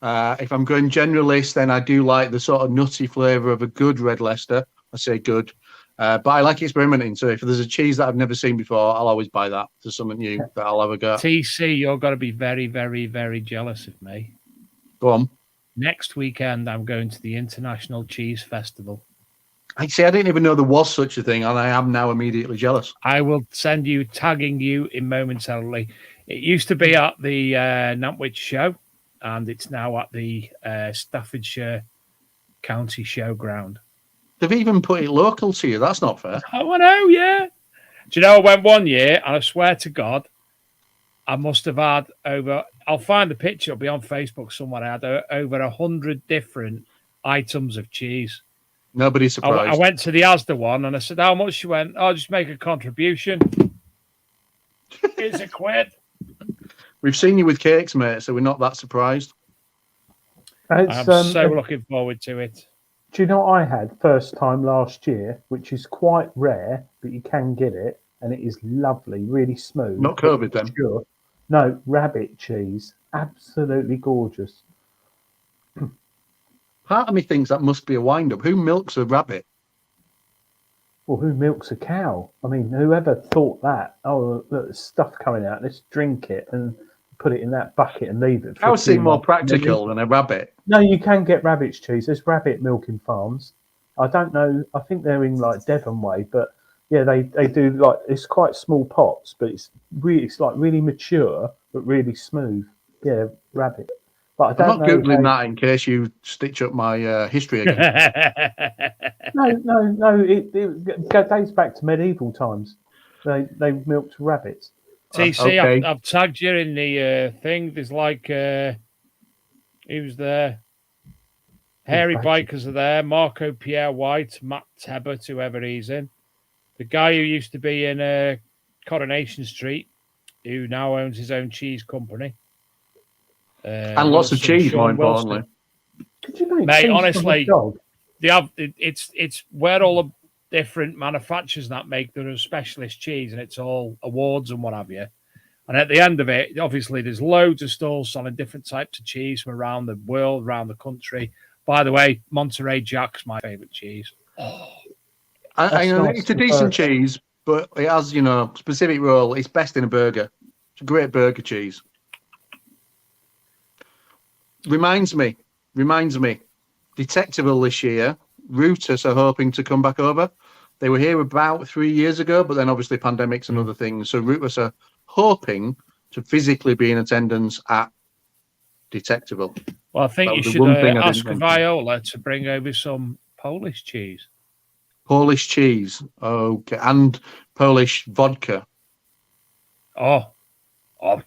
If I'm going generalist, then I do like the sort of nutty flavour of a good red Leicester. I say good. But I like experimenting. So if there's a cheese that I've never seen before, I'll always buy that. There's something new that I'll have a go. TC, you're going to be very, very, very jealous of me. Go on. Next weekend, I'm going to the International Cheese Festival. I didn't even know there was such a thing, and I am now immediately jealous. I will send you, tagging you in momentarily. It used to be at the Nantwich Show, and it's now at the Staffordshire County Showground. They've even put it local to you. That's not fair. Oh, I know, yeah. Do you know, I went one year, and I swear to God, I must have had over, I'll find the picture, it'll be on Facebook somewhere, I had over 100 different items of cheese. Nobody's surprised. I went to the Asda one, and I said, how much? She went, I'll just make a contribution. Here's £1. We've seen you with cakes, mate, so we're not that surprised. I'm so looking forward to it. Do you know what I had first time last year, which is quite rare, but you can get it, and it is lovely, really smooth. Not COVID then? Sure. No, rabbit cheese. Absolutely gorgeous. Part of me thinks that must be a wind-up. Who milks a rabbit? Well, who milks a cow? I mean, whoever thought that? Oh, look, there's stuff coming out. Let's drink it and put it in that bucket and leave it. That would seem more practical than a rabbit. No, you can get rabbit's cheese. There's rabbit milking farms. I don't know. I think they're in like Devon way, but yeah, they do like, it's quite small pots, but it's like really mature but really smooth. Yeah, rabbit. But I don't know. I'm not googling that in case you stitch up my history again. No. It dates back to medieval times. They milked rabbits. TC, okay. I've tagged you in the thing. There's like, who's there? Hairy Bikers are there. Marco Pierre White, Matt Tebbert, whoever he's in. The guy who used to be in Coronation Street, who now owns his own cheese company. And lots of cheese, more importantly. Mate, honestly, it's where all the different manufacturers that make their specialist cheese, and it's all awards and what have you. And at the end of it, obviously, there's loads of stalls selling different types of cheese from around the world, around the country. By the way, Monterey Jack's my favourite cheese. Oh. I know it's a decent cheese, but it has, specific role. It's best in a burger. It's a great burger cheese. Reminds me, Detectable this year, Rutus are hoping to come back over. They were here about 3 years ago, but then obviously pandemics and other things. So Rutus are hoping to physically be in attendance at Detectable. Well, I think you should ask Viola to bring over some Polish cheese. Polish cheese, okay, and Polish vodka. Oh, yeah.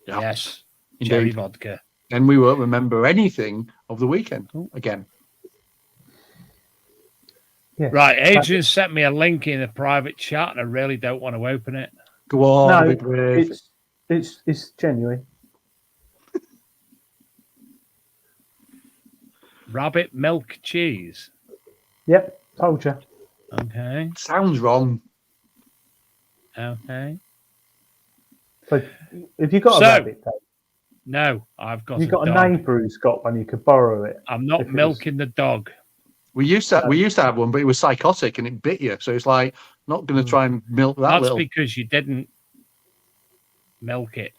Yes, indeed. Cherry vodka. And we won't remember anything of the weekend again. Yeah. Right, Adrian sent me a link in a private chat, and I really don't want to open it. Go on, no, it's genuine. Rabbit milk cheese. Yep, told you. Okay. Sounds wrong. Okay. So, have you got a rabbit, Dave? No, I've got. You got a dog. neighbour who's got one. You could borrow it. I'm not milking the dog. We used to have one, but it was psychotic and it bit you. So it's like not going to try and milk that. That's little. because you didn't milk it.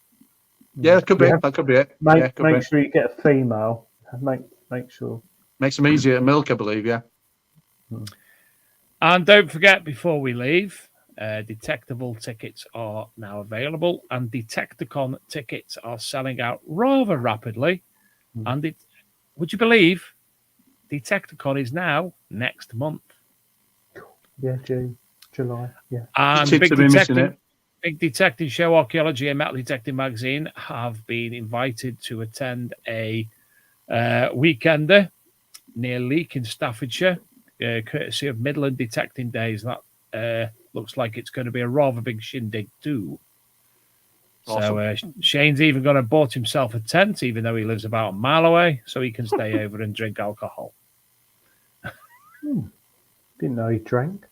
Yeah, that could be. That could be it. Make sure you get a female. Make sure. Makes them easier to milk, I believe. Yeah. And don't forget, before we leave, Detectable tickets are now available, and Detecticon tickets are selling out rather rapidly. And would you believe, Detecticon is now next month. Yeah, June, July. Yeah. And Big Detecting Show, Archaeology and Metal Detecting Magazine have been invited to attend a weekender near Leek in Staffordshire, courtesy of Midland Detecting Days. That looks like it's going to be a rather big shindig too. Awesome. So Shane's even going to bought himself a tent, even though he lives about a mile away, so he can stay over and drink alcohol. Didn't know he drank.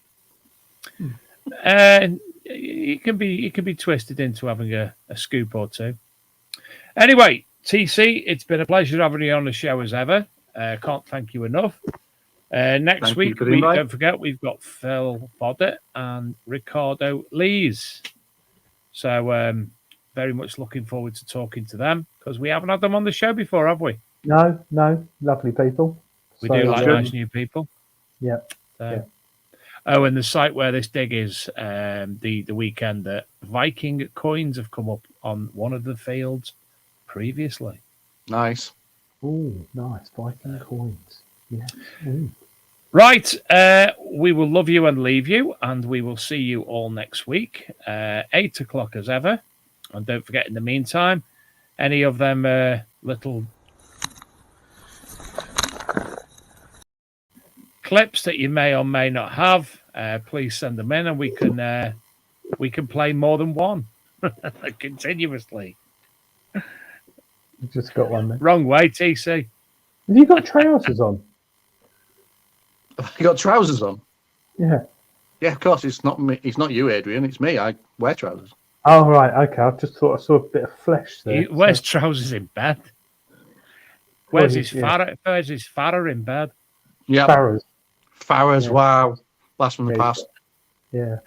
It can be twisted into having a scoop or two. Anyway, TC, it's been a pleasure having you on the show as ever. Can't thank you enough. Next week, don't forget, we've got Phil Fodder and Ricardo Lees. So very much looking forward to talking to them, because we haven't had them on the show before, have we? No, lovely people. We do like nice new people. Yeah. Oh, and the site where this dig is, the weekend that Viking coins have come up on one of the fields previously. Nice. Oh, nice. Viking coins. Yeah. Ooh. Right. We will love you and leave you, and we will see you all next week, 8 o'clock as ever. And don't forget, in the meantime, any of them little clips that you may or may not have, please send them in, and we can play more than one continuously. You just got one there. Wrong way, TC. Have you got trousers on? You got trousers on? Yeah. Yeah, of course. It's not me. It's not you, Adrian. It's me. I wear trousers. Oh, right. Okay. I just thought I saw a bit of flesh there. He wears trousers in bed. Where's his father in bed? Yeah. Farrah's, Yeah. wow. Blast from the past. Yeah.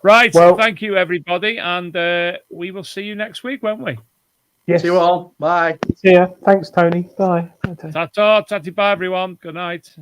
Right. Well, thank you, everybody. And we will see you next week, won't we? Yes. See you all. Bye. See ya. Thanks, Tony. Bye. Ta-ta. Bye, everyone. Good night.